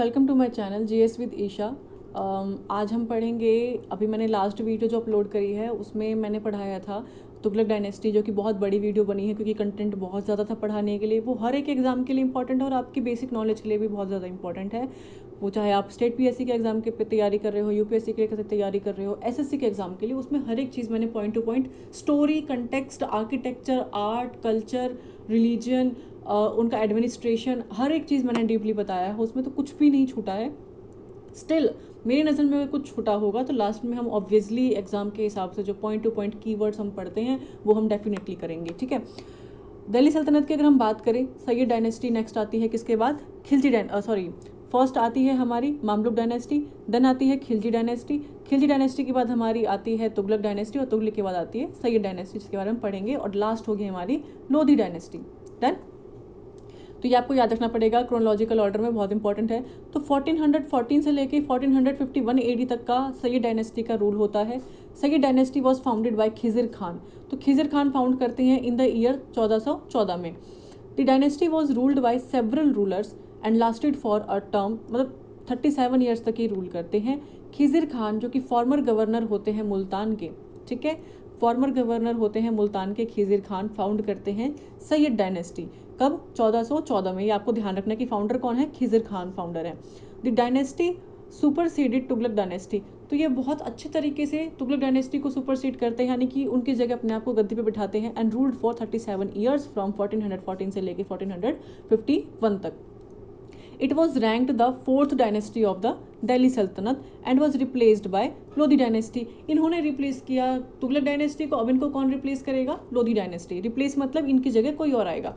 Welcome to my channel GS with Isha. आज हम पढ़ेंगे, अभी मैंने लास्ट वीडियो जो अपलोड करी है उसमें मैंने पढ़ाया था तुगलक डायनेस्टी, जो कि बहुत बड़ी वीडियो बनी है क्योंकि कंटेंट बहुत ज़्यादा था पढ़ाने के लिए। वो हर एक एग्ज़ाम के लिए इंपॉर्टेंट है और आपकी बेसिक नॉलेज के लिए भी बहुत ज़्यादा इंपॉर्टेंट है। वो चाहे आप स्टेट पीएससी के एग्ज़ाम के पे तैयारी कर रहे हो, यूपीएससी के तैयारी कर रहे हो, एसएससी के एग्ज़ाम के लिए, उसमें हर एक चीज़ मैंने point two point story, context, architecture, art, culture, religion, उनका एडमिनिस्ट्रेशन, हर एक चीज़ मैंने डीपली बताया है। उसमें तो कुछ भी नहीं छूटा है। स्टिल मेरी नज़र में अगर कुछ छूटा होगा तो लास्ट में हम ऑब्वियसली एग्जाम के हिसाब से जो पॉइंट टू पॉइंट कीवर्ड्स हम पढ़ते हैं वो हम डेफिनेटली करेंगे। ठीक है, दिल्ली सल्तनत की अगर हम बात करें, सैयद डायनेस्टी नेक्स्ट आती है। किसके बाद? फर्स्ट आती है हमारी मामलुक डायनेस्टी, देन आती है खिलजी डायनेस्टी। खिलजी डायनेस्टी के बाद हमारी आती है तुगलक डायनेस्टी और तुगलक के बाद आती है सैयद डायनेस्टी, जिसके बारे में पढ़ेंगे। और लास्ट होगी हमारी लोधी डायनेस्टी। डन। तो ये आपको याद रखना पड़ेगा, क्रोनोलॉजिकल ऑर्डर में बहुत इंपॉर्टेंट है। तो 1414 से लेके 1451 एडी तक का सैयद डायनेस्टी का रूल होता है। Syed dynasty was founded by Khizr Khan. तो खिजिर खान फाउंड करते हैं इन द ईयर 1414 में। The dynasty was ruled by several rulers and lasted for a term, मतलब 37 ईयर्स तक ही रूल करते हैं। खिजिर खान जो कि फॉर्मर गवर्नर होते हैं मुल्तान के, ठीक है, फॉर्मर गवर्नर होते हैं मुल्तान के, खिजिर खान फाउंड करते हैं सैयद डायनेस्टी। कब? 1414 में। ये आपको ध्यान रखना कि फाउंडर कौन है? खिजिर खान फाउंडर है। The dynasty superseded Tughlaq dynasty. तो ये बहुत अच्छे तरीके से तुगलक डायनेस्टी को सुपरसीड करते हैं, यानी कि उनकी जगह अपने आप को गद्दी पे बिठाते हैं। And ruled for 37 years from 1414 से लेके 1451 तक। It was ranked the fourth dynasty of the Delhi Saltanat and was replaced by Lodhi dynasty. इन्होंने रिप्लेस किया तुगलक डायनेस्टी को। अब इनको कौन रिप्लेस करेगा? लोधी डायनेस्टी। रिप्लेस मतलब इनकी जगह कोई और आएगा।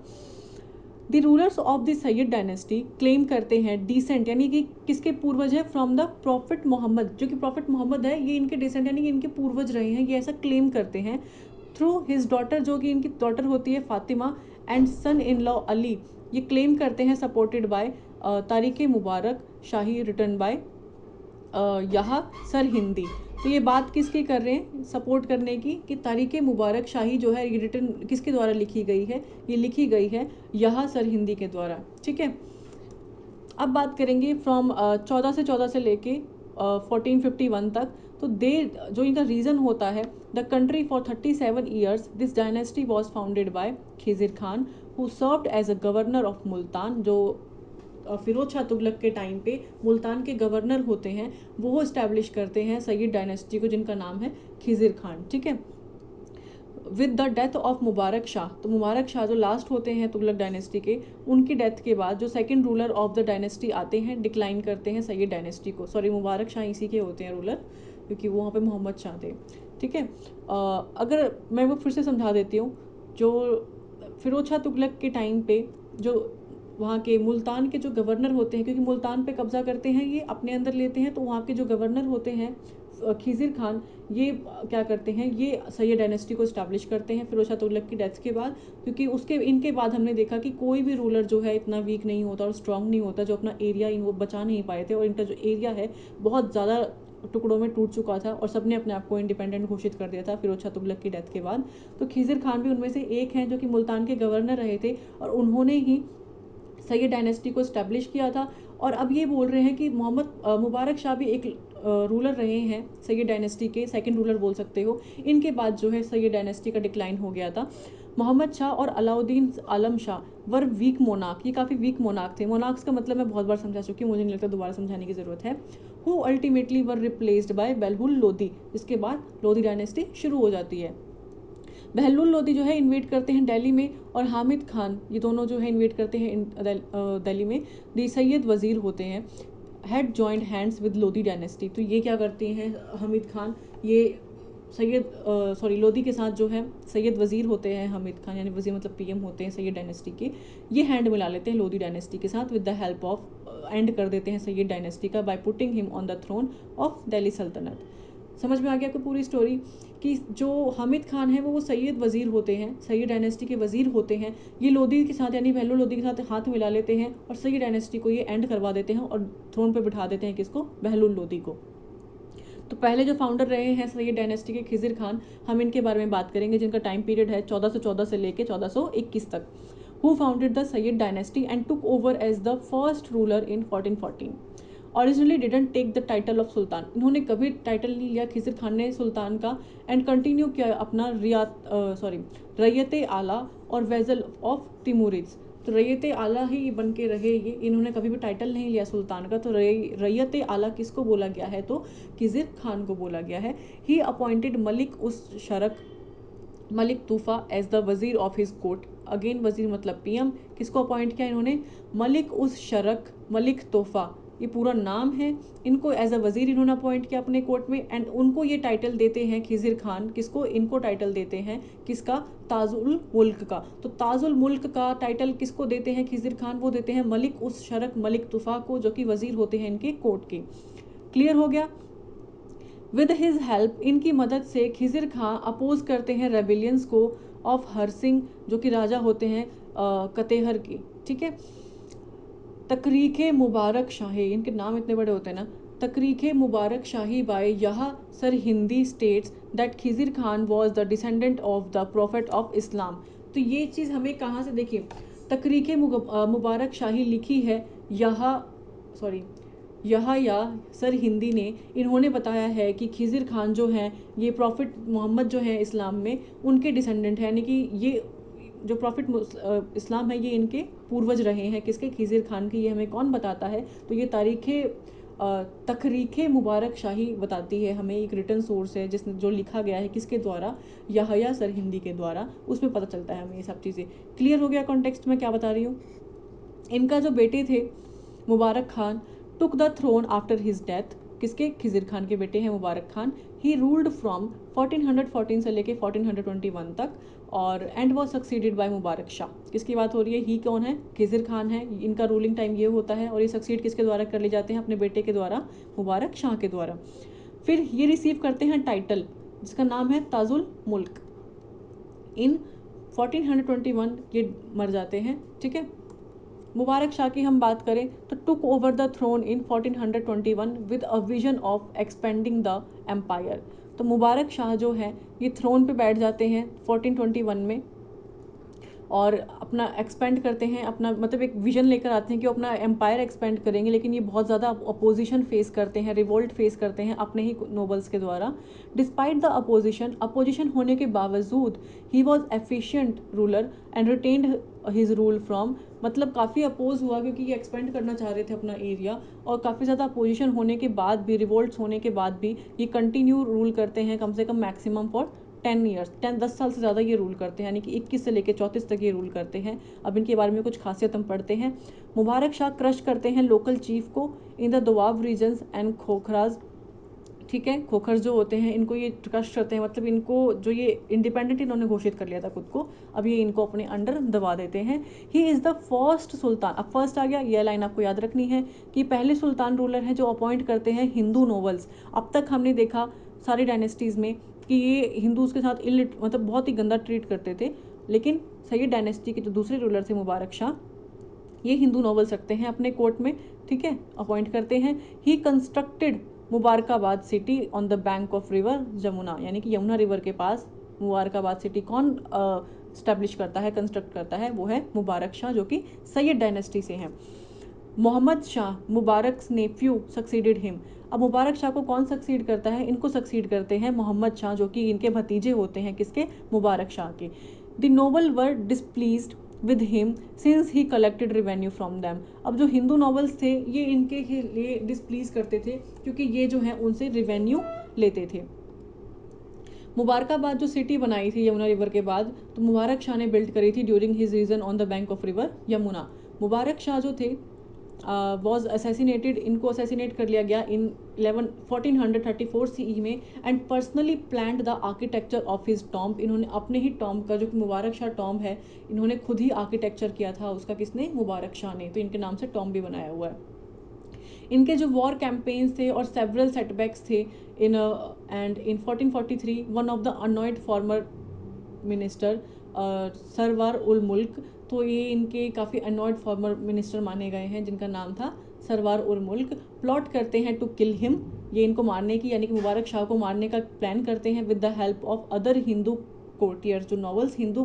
The rulers of the Sayyid dynasty claim करते हैं डिसेंट, यानी कि किसके पूर्वज है? From the prophet Muhammad. जो कि प्रॉफिट मोहम्मद है ये इनके डिसेंट, यानी कि इनके पूर्वज रहे हैं, ये ऐसा क्लेम करते हैं। थ्रू हिज डॉटर, जो कि इनकी डॉटर होती है Fatima, and son in law Ali, ये क्लेम करते हैं supported by Tarikh Mubarak Shahi, written by Yahya Sirhindi. तो ये बात किसकी कर रहे हैं सपोर्ट करने की? कि तारिक मुबारक शाही जो है ये रिटर्न किसके द्वारा लिखी गई है? ये लिखी गई है यहाँ सर हिंदी के द्वारा। ठीक है, अब बात करेंगे फ्रॉम 14 से लेके 1451 तक। तो दे जो इनका रीज़न होता है, the country for 37 years this dynasty was founded by Khizr Khan who served as a governor of Multan. जो फिरोज शाह तुगलक के टाइम पे मुल्तान के गवर्नर होते हैं, वो इस्टेब्लिश करते हैं सैयद डायनेस्टी को, जिनका नाम है खिजिर खान। ठीक है, with the death of Mubarak Shah. तो मुबारक शाह जो लास्ट होते हैं तुगलक डायनेस्टी के, उनकी डेथ के बाद जो second ruler of the dynasty आते हैं, डिक्लाइन करते हैं सैयद डायनेस्टी को। सॉरी, मुबारक शाह इसी के होते हैं रूलर, क्योंकि वो वहाँ पे मोहम्मद शाह थे। ठीक है, अगर मैं वो फिर से समझा देती हूँ, जो फिरोज शाह तुगलक के टाइम पे जो वहाँ के मुल्तान के जो गवर्नर होते हैं, क्योंकि मुल्तान पे कब्जा करते हैं, ये अपने अंदर लेते हैं, तो वहाँ के जो गवर्नर होते हैं खिजिर खान, ये क्या करते हैं, ये सैयद डायनेस्टी को इस्टेब्लिश करते हैं फिरोज शाह तुगलक की डेथ के बाद। क्योंकि उसके इनके बाद हमने देखा कि कोई भी रूलर जो है इतना वीक नहीं होता और स्ट्रांग नहीं होता, जो अपना एरिया वो बचा नहीं पाए थे, और इनका जो एरिया है बहुत ज़्यादा टुकड़ों में टूट चुका था और सबने अपने आप को इंडिपेंडेंट घोषित कर दिया था फिरोज शाह तुगलक की डेथ के बाद। तो खिजिर खान भी उनमें से एक हैं जो कि मुल्तान के गवर्नर रहे थे, और उन्होंने ही सैयद डायनेस्टी को इस्टेब्लिश किया था। और अब ये बोल रहे हैं कि मोहम्मद मुबारक शाह भी एक रूलर रहे हैं सैयद डायनेस्टी के, सेकंड रूलर बोल सकते हो। इनके बाद जो है सैयद डायनेस्टी का डिक्लाइन हो गया था। मोहम्मद शाह और अलाउद्दीन आलम शाह वर वीक मोनार्क। ये काफ़ी वीक मोनार्क थे। मोनार्क्स का मतलब मैं बहुत बार समझा चुकी हूँ, मुझे नहीं लगता दोबारा समझाने की ज़रूरत है। Who ultimately were replaced by Bahlul Lodhi. इसके बाद लोधी डायनेस्टी शुरू हो जाती है। बहलुल लोधी जो है इन्वेट करते हैं दिल्ली में, और हामिद खान, ये दोनों जो है इन्वेट करते हैं दिल्ली में। दी सैयद वज़ीर होते हैं, had joint hands with Lodhi dynasty. तो ये क्या करते हैं हामिद खान, ये लोधी के साथ जो है सैयद वज़ीर होते हैं हामिद खान, यानी वज़ीर मतलब पीएम होते हैं सैयद डायनेस्टी के, ये हैंड मिला लेते हैं लोधी डायनेस्टी के साथ with the help of end कर देते हैं सैयद डायनेस्टी का by putting him on the throne of Delhi सल्तनत। समझ में आ गया आपको पूरी स्टोरी? कि जो हामिद खान है वो सैयद वज़ीर होते हैं, सैयद डायनेस्टी के वज़ीर होते हैं। ये लोधी के साथ यानी बहलुल लोधी के साथ हाथ मिला लेते हैं और सैयद डायनेस्टी को ये एंड करवा देते हैं और थ्रोन पे बिठा देते हैं किसको? बहलुल लोधी को। तो पहले जो फाउंडर रहे हैं सैयद डायनेस्टी के खिजिर खान, हम इनके बारे में बात करेंगे, जिनका टाइम पीरियड है 1414 से लेकर 1421 तक। who founded the Sayyid dynasty and took over as the first ruler in 1414. Originally didn't take the title of सुल्तान, इन्होंने कभी टाइटल नहीं लिया खिज़िर खान ने सुल्तान का, एंड कंटिन्यू किया अपना रैयत आला और वेजल ऑफ तिमूरिड्स। तो रैयत आला ही बन के रहे ये, इन्होंने कभी भी टाइटल नहीं लिया सुल्तान का। तो रैयत आला किसको बोला गया है, तो खिज़िर खान को बोला गया है। ही अपॉइंटेड मलिक उस शरक मलिक तूफ़ा एज द वज़ीर ऑफ हिज कोर्ट। अगेन वज़ीर मतलब पीएम, किसको अपॉइंट किया इन्होंने, मलिक उस शरक मलिक तोहफ़ा, ये पूरा नाम है, इनको एज अ वज़ीर इन्होंने अपॉइंट किया अपने कोर्ट में। एंड उनको ये टाइटल देते हैं खिज़िर खान, किसको, इनको टाइटल देते हैं किसका, ताजुल मुल्क का। तो ताजुल मुल्क का टाइटल किसको देते हैं खिज़िर खान, वो देते हैं मलिक उस शरक मलिक तूफ़ा को, जो कि वज़ीर होते हैं इनके कोर्ट के। क्लियर हो गया। विद हिज हेल्प, इनकी मदद से खिज़िर खां अपोज करते हैं रेबिलियंस को ऑफ हर सिंह, जो कि राजा होते हैं कतेहर के। ठीक है। तकरीखे मुबारक शाही, इनके नाम इतने बड़े होते हैं ना। Tarikh-e Mubarak Shahi by Yahya Sirhindi states that Khizr Khan was the descendant of the prophet of Islam. तो ये चीज़ हमें कहाँ से, देखिए तकरीखे मुबारक शाही लिखी है या सर हिंदी ने, इन्होंने बताया है कि खिज़िर खान जो हैं ये प्रॉफिट मोहम्मद जो है इस्लाम में उनके डिसेंडेंट है, यानी कि ये जो प्रॉफिट इस्लाम है ये इनके पूर्वज रहे हैं, किसके, खिज़िर खान के। ये हमें कौन बताता है, तो ये तकरीखे मुबारक शाही बताती है हमें, एक रिटन सोर्स है जिसने जो लिखा गया है किसके द्वारा, याहया सर हिंदी के द्वारा, उसमें पता चलता है हमें ये सब चीज़ें। क्लियर हो गया कॉन्टेक्स्ट में क्या बता रही हूँ। इनका जो बेटे थे Mubarak Khan took the throne after his death, किसके, खिज़िर खान के बेटे हैं Mubarak Khan. He ruled from 1414 से लेके 1421 तक, और and was succeeded by Mubarak Shah. किसकी बात हो रही है, ही कौन है, खिज़िर खान है, इनका रूलिंग टाइम ये होता है, और ये सक्सीड किसके द्वारा कर ले जाते हैं, अपने बेटे के द्वारा, मुबारक शाह के द्वारा। फिर ये रिसीव करते हैं टाइटल जिसका नाम है ताजुल मुल्क। इन 1421 ये मर जाते हैं। ठीक है। मुबारक शाह की हम बात करें तो took over the throne in 1421 with a vision of expanding the empire. तो मुबारक शाह जो है ये थ्रोन पे बैठ जाते हैं 1421 में, और अपना एक्सपेंड करते हैं, अपना मतलब एक विजन लेकर आते हैं कि वो अपना एम्पायर एक्सपेंड करेंगे, लेकिन ये बहुत ज़्यादा अपोजिशन फेस करते हैं, रिवोल्ट फेस करते हैं अपने ही नोबल्स के द्वारा। डिस्पाइट द अपोजिशन होने के बावजूद he was efficient ruler and retained his rule from, मतलब काफ़ी अपोज हुआ क्योंकि ये एक्सपेंड करना चाह रहे थे अपना एरिया, और काफ़ी ज़्यादा अपोजिशन होने के बाद भी, रिवोल्ट्स होने के बाद भी ये कंटिन्यू रूल करते हैं, कम से कम मैक्सिमम फॉर 10 ईयर्स, 10 साल से ज़्यादा ये रूल करते हैं, यानी कि 21 से लेकर 34 तक ये रूल करते हैं। अब इनके बारे में कुछ खासियत हम पढ़ते हैं। मुबारक शाह क्रश करते हैं लोकल चीफ को in the Doab regions and Khokhars. ठीक है। खोखर जो होते हैं इनको ये क्रश करते हैं, मतलब इनको जो ये इंडिपेंडेंट इन्होंने घोषित कर लिया था खुद को, अब ये इनको अपने अंडर दबा देते हैं। He is the first sultan, अब फर्स्ट आ गया, यह लाइन आपको याद रखनी है कि पहले सुल्तान रूलर हैं जो अपॉइंट करते हैं हिंदू नोबल्स। अब तक हमने देखा सारी डायनेस्टीज़ में कि ये हिंदूज़ के साथ मतलब बहुत ही गंदा ट्रीट करते थे, लेकिन सैयद डायनेस्टी के जो दूसरे रूलर थे मुबारक शाह, ये हिंदू नॉवेल्स रखते हैं अपने कोर्ट में। ठीक है। अपॉइंट करते हैं। He constructed Mubarakabad city on the bank of river Jamuna, यानी कि यमुना रिवर के पास मुबारकाबाद सिटी कौन स्टैब्लिश करता है, कंस्ट्रक्ट करता है, वो है मुबारक शाह, जो कि सैयद डायनेस्टी से हैं। मोहम्मद शाह मुबारक नेफ्यू सक्सीडेड हिम। अब मुबारक शाह को कौन सक्सीड करता है, इनको सक्सीड करते हैं मोहम्मद शाह, जो कि इनके भतीजे होते हैं, किसके, मुबारक शाह के। The nobles were displeased with him since he collected revenue from them. अब जो हिंदू नॉवेल्स थे ये इनके लिए डिस्प्लीज करते थे क्योंकि ये जो है उनसे रिवेन्यू लेते थे। मुबारकाबाद जो सिटी बनाई थी यमुना रिवर के बाद, तो मुबारक शाह ने बिल्ड करी थी during his reign on the bank of river Yamuna. Mubarak Shah जो थे वॉज असैसिनेटेड, इनको असैसिनेट कर लिया गया इन 1434 CE में, and personally planned the architecture of his tomb. इन्होंने अपने ही टॉम्ब का, जो कि मुबारक शाह टॉम्ब है, इन्होंने खुद ही आर्किटेक्चर किया था उसका, किसने, मुबारक शाह ने, तो इनके नाम से टॉम्ब भी बनाया हुआ है। इनके जो वॉर कैंपेन्स थे और सेवरल सेटबैक्स थे in 1443 one of the annoyed former minister Sarwar ul Mulk, तो ये इनके काफ़ी अनॉयड फॉर्मर मिनिस्टर माने गए हैं जिनका नाम था सरवार उल मुल्क, प्लॉट करते हैं टू किल हिम, ये इनको मारने की, यानी कि मुबारक शाह को मारने का प्लान करते हैं with the help of other Hindu courtiers. जो नॉवेल्स हिंदू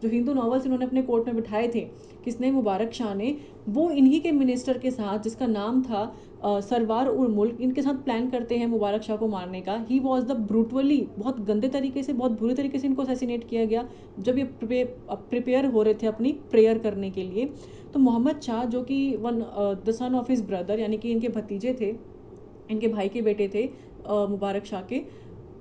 जो हिंदू नॉवेल्स इन्होंने अपने कोर्ट में बिठाए थे किसने, मुबारक शाह ने, वो इन्हीं के मिनिस्टर के साथ जिसका नाम था सरवार उल मुल्क, इनके साथ प्लान करते हैं मुबारक शाह को मारने का। ही वॉज द ब्रूटली, बहुत गंदे तरीके से, बहुत बुरी तरीके से इनको असैसिनेट किया गया जब ये प्रिपेयर हो रहे थे अपनी प्रेयर करने के लिए। तो मोहम्मद शाह जो कि the son of his brother, यानी कि इनके भतीजे थे, इनके भाई के बेटे थे मुबारक शाह के,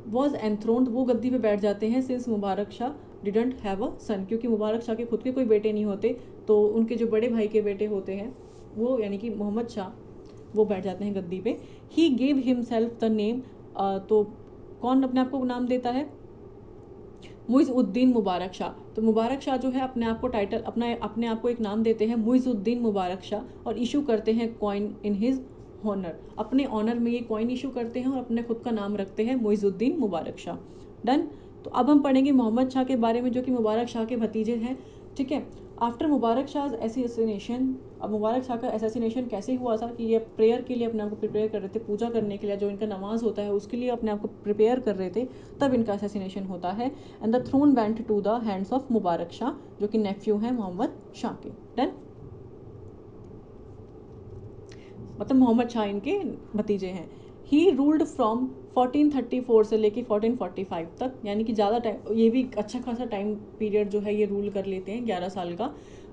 वॉज एंथ्रोन्ड, वो गद्दी पे बैठ जाते हैं since Mubarak Shah didn't have a son, क्योंकि मुबारक शाह के खुद के कोई बेटे नहीं होते, तो उनके जो बड़े भाई के बेटे होते हैं वो यानी कि मोहम्मद शाह, वो बैठ जाते हैं गद्दी पे। He gave himself the name, तो कौन अपने आप को नाम देता है, मुइज़ुद्दीन मुबारक शाह। तो मुबारक शाह जो है अपने आप को टाइटल, अपने आप को एक नाम देते हैं मुइज़ुद्दीन मुबारक शाह, और इशू करते हैं कॉइन इन हिज हॉनर, अपने ऑनर में ये कॉइन इशू करते हैं और अपने खुद का नाम रखते हैं मुइज़ुद्दीन मुबारक शाह। डन। तो अब हम पढ़ेंगे मोहम्मद शाह के बारे में जो कि मुबारक शाह के भतीजे हैं। ठीक है। आफ्टर मुबारक शाह असैसिनेशन, अब मुबारक शाह का असैसिनेशन कैसे हुआ था कि ये प्रेयर के लिए अपने आप को प्रिपेयर कर रहे थे, पूजा करने के लिए, जो इनका नमाज होता है उसके लिए अपने आप को प्रिपेयर कर रहे थे, तब इनका असैसिनेशन होता है। And the throne went to the hands of Mubarak Shah, जो कि नेफ्यू हैं मोहम्मद शाह के। डन। मतलब मोहम्मद शाह इनके भतीजे हैं। ही रूल्ड फ्रॉम 1434 से लेके 1445 तक, यानी कि ज़्यादा टाइम, ये भी अच्छा खासा टाइम पीरियड जो है ये रूल कर लेते हैं, 11 साल का।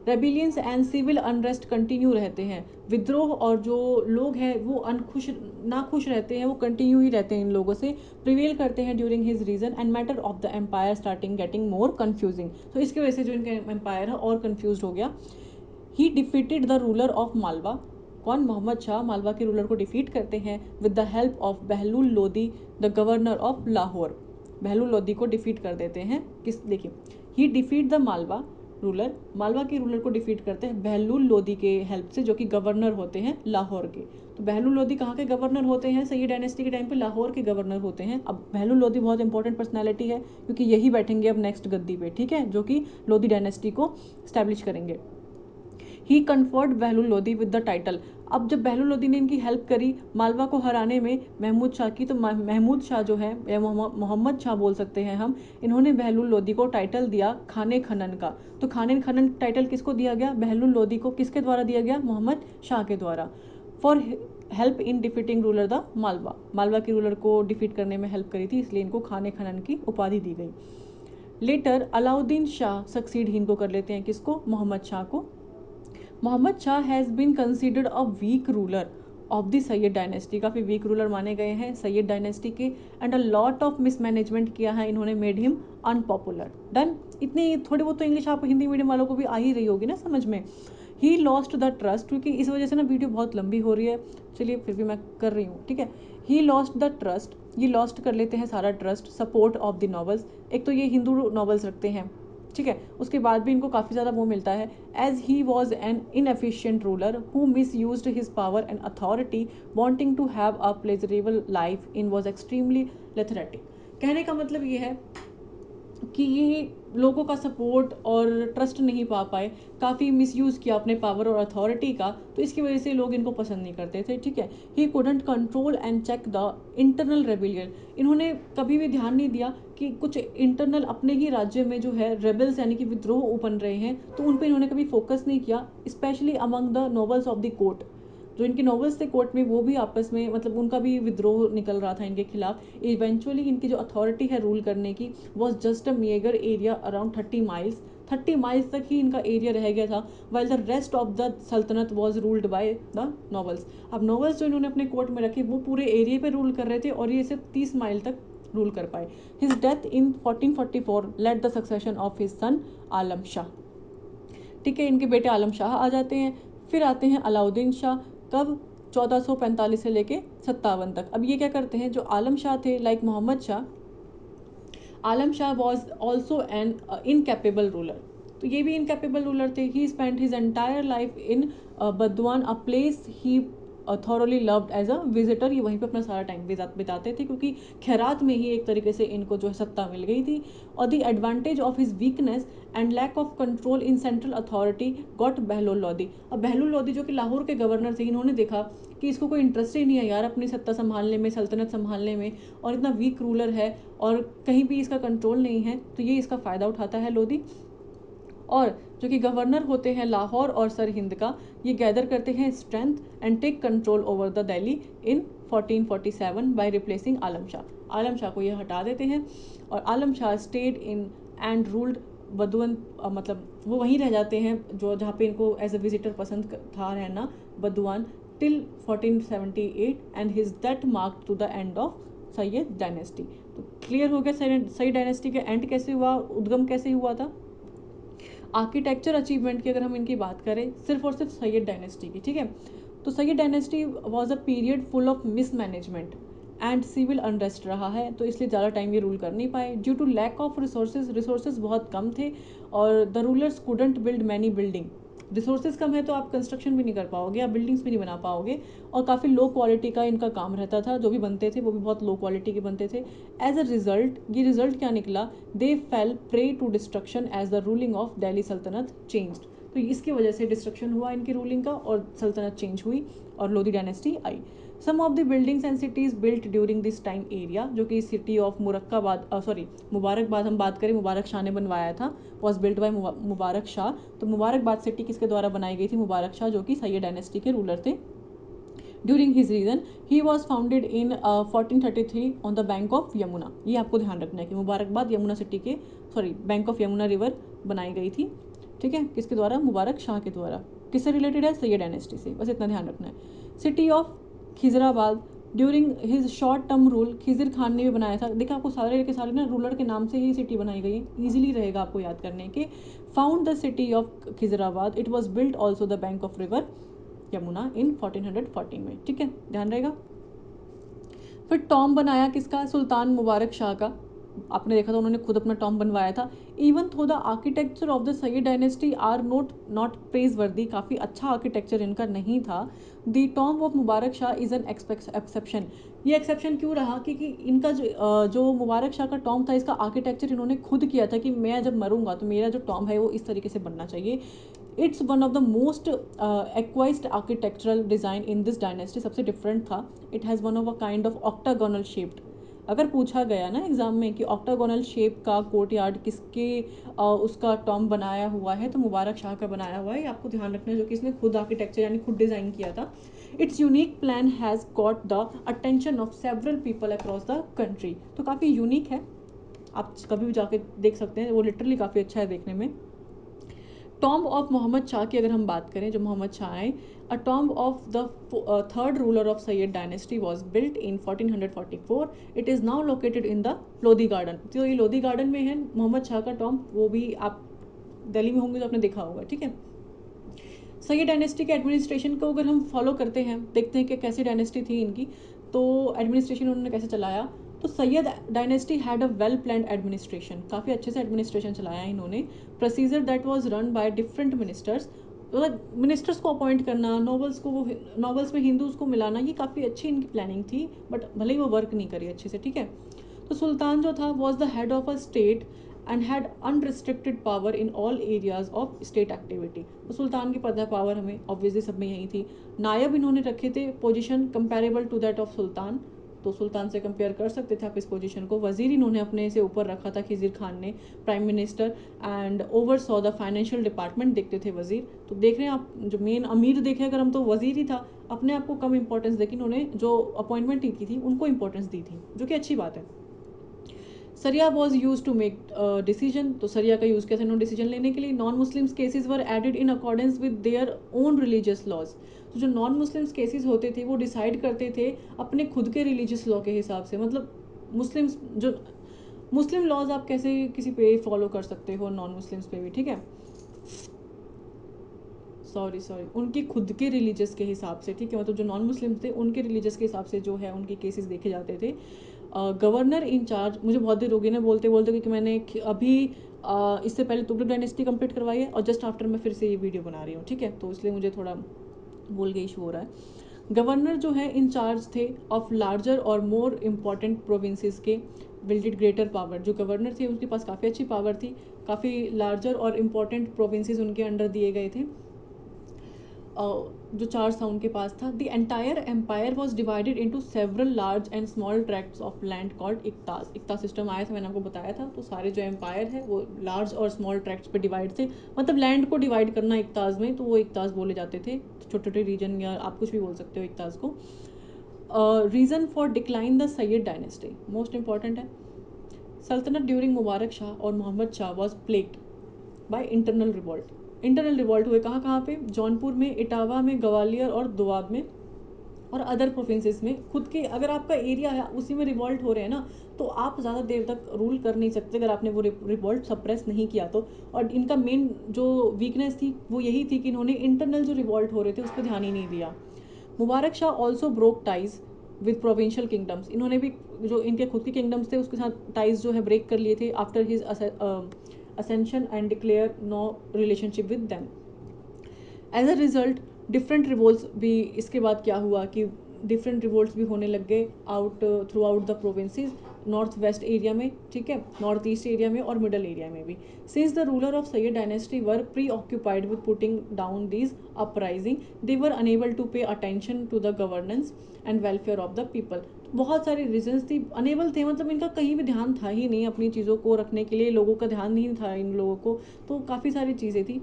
Rebellions and civil unrest continue रहते हैं, विद्रोह और जो लोग हैं वो नाखुश रहते हैं, वो कंटिन्यू ही रहते हैं इन लोगों से, प्रिवेल करते हैं during his reign, and matter of the empire starting getting more confusing. तो इसकी वजह से जो इनका एम्पायर है और कन्फ्यूज हो गया। ही defeated the ruler of Malwa, कौन, मोहम्मद शाह मालवा के रूलर को डिफीट करते हैं with the help of Bahlul Lodi the governor of Lahore. Bahlul Lodi को डिफीट कर देते हैं, किस, देखिए, he defeat the Malwa ruler, Malwa के रूलर को डिफीट करते हैं बहलुल लोदी के हेल्प से, जो कि गवर्नर होते हैं लाहौर के। तो बहलुल लोदी कहाँ के गवर्नर होते हैं, सैयद डायनेस्टी के टाइम पे लाहौर के गवर्नर होते हैं। अब बहलुल लोदी बहुत इंपॉर्टेंट पर्सनैलिटी है क्योंकि यही बैठेंगे अब नेक्स्ट गद्दी पे, ठीक है, जो कि लोदी डायनेस्टी को स्टैब्लिश करेंगे। He conferred Bahlul Lodi with the title, अब जब बहलुल लोदी ने इनकी हेल्प करी मालवा को हराने में महमूद शाह की, तो महमूद शाह जो है या मोहम्मद शाह बोल सकते हैं हम, इन्होंने बहलुल लोदी को टाइटल दिया खाने खनन का। तो खाने खनन टाइटल किसको दिया गया, बहलुल लोदी को, किसके द्वारा दिया गया, मोहम्मद शाह के द्वारा। For help in defeating ruler the Malwa, Malwa के रूलर को डिफीट करने में हेल्प करी थी, इसलिए इनको खाने खनन की उपाधि दी गई। लेटर अलाउद्दीन शाह सक्सीड ही इनको कर लेते हैं, किसको, मोहम्मद शाह को। Muhammad Shah has been considered a weak ruler of the Sayyid dynasty, काफ़ी वीक रूलर माने गए हैं सैयद डायनेस्टी के, and a lot of mismanagement किया है इन्होंने, मेड हिम अनपॉपुलर। डन। इतनी थोड़ी बहुत तो इंग्लिश आप हिंदी मीडियम वालों को भी आ ही रही होगी ना समझ में। ही लॉस्ट द ट्रस्ट, क्योंकि इस वजह से ना वीडियो बहुत लंबी हो रही है, चलिए फिर भी मैं कर रही हूँ, ठीक है। ही लॉस्ट द ट्रस्ट, ये लॉस्ट कर लेते हैं सारा trust, support of the novels, एक तो ये हिंदू नॉवेल्स रखते हैं, ठीक है, उसके बाद भी इनको काफ़ी ज़्यादा वो मिलता है। As he was an inefficient ruler who misuse his power and authority wanting to have a pleasurable life in was extremely lethargic. कहने का मतलब ये है कि ये लोगों का सपोर्ट और ट्रस्ट नहीं पा पाए, काफ़ी मिसयूज़ किया अपने पावर और अथॉरिटी का, तो इसकी वजह से लोग इनको पसंद नहीं करते थे, ठीक है। He couldn't control and check the internal rebellion, इन्होंने कभी भी ध्यान नहीं दिया कि कुछ इंटरनल अपने ही राज्य में जो है रेबल्स यानी कि विद्रोह बन रहे हैं, तो उन पर इन्होंने कभी फोकस नहीं किया, specially among the novels of the court, जो इनके नॉवेल्स थे कोर्ट में, वो भी आपस में मतलब उनका भी विद्रोह निकल रहा था इनके खिलाफ। इवेंचुअली इनकी जो अथॉरिटी है रूल करने की was just a meagre area around 30 miles तक ही इनका एरिया रह गया था, while the rest of the Saltanat was ruled by the nobles. अब नॉवेल्स जो इन्होंने अपने कोर्ट में रखे वो पूरे एरिया पे रूल कर रहे थे और ये सिर्फ 30 माइल तक रूल कर पाए। His death in 1444 led the succession of his son Alam Shah, ठीक है, इनके बेटे आलम शाह आ जाते हैं। फिर आते हैं अलाउद्दीन शाह, कब, 1445 से लेके 57 तक। अब ये क्या करते हैं, जो आलम शाह थे like Mohammad Shah, Alam Shah was also an incapable ruler, तो ये भी इनकैपेबल रूलर थे। He spent his entire life in Badaun, a place he thoroughly loved as a visitor, ये वहीं पे अपना सारा टाइम बिताते थे क्योंकि खैरात में ही एक तरीके से इनको जो है सत्ता मिल गई थी। और the advantage of his weakness and lack of control in central authority got Bahlul Lodi, अब बहलुल लोदी जो कि लाहौर के गवर्नर थे, इन्होंने देखा कि इसको कोई इंटरेस्ट ही नहीं है यार अपनी सत्ता संभालने में, सल्तनत संभालने में, और इतना वीक रूलर है और कहीं भी इसका कंट्रोल नहीं है, तो ये इसका फ़ायदा उठाता है लोदी। और जो कि गवर्नर होते हैं लाहौर और सरहिंद का, ये गैदर करते हैं strength and take control over the Delhi in 1447 by replacing Alam Shah. Alam Shah को ये हटा देते हैं और Alam Shah stayed in and ruled Badaun, मतलब वो वहीं रह जाते हैं जो जहाँ पे इनको एज अ विजिटर पसंद था रहना, Badaun, till 1478 and his death marked to the end of Sayyid dynasty. तो क्लियर हो गया सैयद डायनेस्टी का एंड कैसे हुआ, उद्गम कैसे हुआ था। आर्किटेक्चर अचीवमेंट की अगर हम इनकी बात करें सिर्फ और सिर्फ सैयद डायनेस्टी की, ठीक है, तो Sayyid dynasty was a period full of mismanagement and civil unrest रहा है, तो इसलिए ज़्यादा टाइम ये रूल कर नहीं पाए due to lack of resources बहुत कम थे और the rulers couldn't build many building. Resources कम है तो आप कंस्ट्रक्शन भी नहीं कर पाओगे, आप बिल्डिंग्स भी नहीं बना पाओगे, और काफ़ी लो क्वालिटी का इनका काम रहता था, जो भी बनते थे वो भी बहुत लो क्वालिटी के बनते थे। एज अ रिजल्ट, ये रिजल्ट क्या निकला, they fell prey to destruction as the ruling of Delhi Saltanat changed. तो इसकी वजह से डिस्ट्रक्शन हुआ इनकी रूलिंग का और सल्तनत चेंज हुई और लोधी डायनेस्टी आई। Some of the buildings and cities built during this time area, जो कि सिटी ऑफ मुबारकबाद हम बात करें, मुबारक शाह ने बनवाया था, was built bye Mubarak Shah. तो मुबारकबाद सिटी किसके द्वारा बनाई गई थी, मुबारक शाह, जो कि सैयद डायनेस्टी के रूलर थे। During his reign he was founded in 1433 on the bank of Yamuna. ये आपको ध्यान रखना है कि मुबारकबाद यमुना सिटी के बैंक ऑफ यमुना रिवर बनाई गई थी, ठीक है, किसके द्वारा, मुबारक शाह के द्वारा। किससे रिलेटेड है, सैयद डायनेस्टी से, बस इतना ध्यान रखना है। City of Khizrabad during his short term rule, Khizr Khan ने भी बनाया था। देखा आपको सारे के सारे ना रूलर के नाम से ही सिटी बनाई गई है, ईजिली रहेगा आपको याद करने के। Found the city of Khizrabad, it was built also the bank of river Yamuna in 1440 में, ठीक है, ध्यान रहेगा। फिर टॉम बनाया किसका, सुल्तान मुबारक शाह का। आपने देखा था उन्होंने खुद अपना टॉम बनवाया था। Even though the architecture of the Sayyid dynasty are not praiseworthy, काफ़ी अच्छा आर्किटेक्चर इनका नहीं था। The tomb of Mubarak Shah is an exception. ये एक्सेप्शन क्यों रहा, क्योंकि इनका जो मुबारक शाह का टॉम था, इसका आर्किटेक्चर इन्होंने खुद किया था कि मैं जब मरूंगा तो मेरा जो टॉम है वो इस तरीके से बनना चाहिए। It's one of the most acquired architectural design in this dynasty, सबसे डिफरेंट था। It has one of a kind of octagonal shaped. अगर पूछा गया ना एग्जाम में कि ऑक्टागोनल शेप का कोर्टयार्ड किसके उसका टॉम बनाया हुआ है, तो मुबारक शाह का बनाया हुआ है, आपको ध्यान रखना है, जो कि इसने खुद आर्किटेक्चर यानी खुद डिज़ाइन किया था। It's unique plan has got the attention of several people across the country. तो काफ़ी यूनिक है, आप कभी भी जाके देख सकते हैं, वो लिटरली काफ़ी अच्छा है देखने में। टॉम्ब ऑफ मोहम्मद शाह की अगर हम बात करें, जो मोहम्मद शाह आए, a tomb of the third ruler of Sayyid dynasty was built in 1444। It is now located in the Lodhi garden. तो ये लोधी गार्डन में है मोहम्मद शाह का टॉम्ब, वो भी आप दिल्ली में होंगे तो आपने देखा होगा, ठीक है। सैयद डायनेस्टी के एडमिनिस्ट्रेशन को अगर हम फॉलो करते हैं, देखते हैं कि कैसी डायनेस्टी थी इनकी, तो एडमिनिस्ट्रेशन उन्होंने कैसे चलाया। तो Sayyid dynasty had a well planned administration, काफ़ी अच्छे से एडमिनिस्ट्रेशन चलाया इन्होंने। Procedure that was run by different ministers, ministers को अपॉइंट करना, नॉवेल्स में हिंदूज को मिलाना, ये काफ़ी अच्छी इनकी प्लानिंग थी, बट भले ही वो वर्क नहीं करी अच्छे से, ठीक है। तो सुल्तान जो था was the head of a state and had unrestricted power in all areas of state activity. तो सुल्तान की पता पावर हमें ऑब्वियसली सब में यही थी। नायब इन्होंने रखे थे, position comparable to that of sultan, तो सुल्तान से कंपेयर कर सकते थे आप इस पोजीशन को। वजीर इन्होंने अपने से ऊपर रखा था खिजिर खान ने, prime minister, and over saw the financial department देखते थे वजीर। तो देख रहे हैं आप, जो मेन अमीर देखे अगर हम तो वजीर ही था, अपने आप को कम इंपॉर्टेंस देके इन्होंने जो अपॉइंटमेंट की थी उनको इंपॉर्टेंस दी थी, जो कि अच्छी बात है। Sharia was used to make decision, तो सरिया का यूज़ किया था इन्होंने डिसीजन लेने के लिए। Non Muslims cases were added in accordance with their own religious laws. तो जो नॉन मुस्लिम्स केसेस होते थे वो डिसाइड करते थे अपने खुद के रिलीजियस लॉ के हिसाब से, मतलब मुस्लिम्स जो मुस्लिम लॉज आप कैसे किसी पे फॉलो कर सकते हो नॉन मुस्लिम्स पे भी, ठीक है, सॉरी उनकी खुद के रिलीजियस के हिसाब से, ठीक है, मतलब जो नॉन मुस्लिम्स थे उनके रिलीजियस के हिसाब से जो है उनके केसेस देखे जाते थे। गवर्नर इन चार्ज, मुझे बहुत देर हो गई ना बोलते बोलते, क्योंकि मैंने अभी इससे पहले तुगलक डायनेस्टी कंप्लीट करवाई है और जस्ट आफ्टर मैं फिर से ये वीडियो बना रही हूँ, ठीक है, तो इसलिए मुझे थोड़ा बोल के इशू हो रहा है। गवर्नर जो है इन चार्ज थे ऑफ लार्जर और मोर इम्पॉर्टेंट प्रोविंसेस के, बिल्डेड ग्रेटर पावर। जो गवर्नर थे उनके पास काफ़ी अच्छी पावर थी, काफ़ी लार्जर और इम्पॉर्टेंट प्रोविंसेस उनके अंडर दिए गए थे। जो चार्ज था उनके पास था। The entire empire was divided into several large and small tracts of land called iqtas. इक्ता सिस्टम आया था, मैंने आपको बताया था। तो सारे जो एम्पायर है वो लार्ज और स्मॉल ट्रैक्ट्स पे डिवाइड थे, मतलब लैंड को डिवाइड करना इक्तास में, तो वो इक्तास बोले जाते थे, छोटे छोटे रीजन या आप कुछ भी बोल सकते हो इक्तास को। Reason for decline the Sayyid dynasty, most important है। सल्तनत ड्यूरिंग मुबारक शाह और Muhammad Shah was plagued by internal revolt. Internal revolt हुए कहाँ पे? जौनपुर में, इटावा में, ग्वालियर और दोआब में और अदर प्रोविंसेस में। खुद के अगर आपका एरिया है उसी में रिवॉल्ट हो रहे हैं ना, तो आप ज़्यादा देर तक रूल कर नहीं सकते अगर आपने वो रिवॉल्ट सप्रेस नहीं किया तो। और इनका मेन जो वीकनेस थी वो यही थी कि इन्होंने इंटरनल जो रिवॉल्ट हो रहे थे उस पर ध्यान ही नहीं दिया। Mubarak Shah also broke ties with provincial kingdoms. इन्होंने भी जो इनके खुद के किंगडम्स थे उसके साथ टाइज जो है ब्रेक कर लिए थे after his ascension and declare no relationship with them. As a result, different revolts भी, इसके बाद क्या हुआ कि डिफरेंट रिवोल्ट्स भी होने लग गए out through out the provinces, north west area में, ठीक है, नॉर्थ ईस्ट एरिया में और मिडल एरिया में भी। Since the ruler of Sayyid dynasty were preoccupied with putting down these uprising, they were unable to pay attention to the governance and welfare of the people. बहुत सारे reasons थी, enable थे, मतलब इनका कहीं भी ध्यान था ही नहीं अपनी चीज़ों को रखने के लिए, लोगों का ध्यान नहीं था इन लोगों को, तो काफ़ी सारी चीज़ें थी।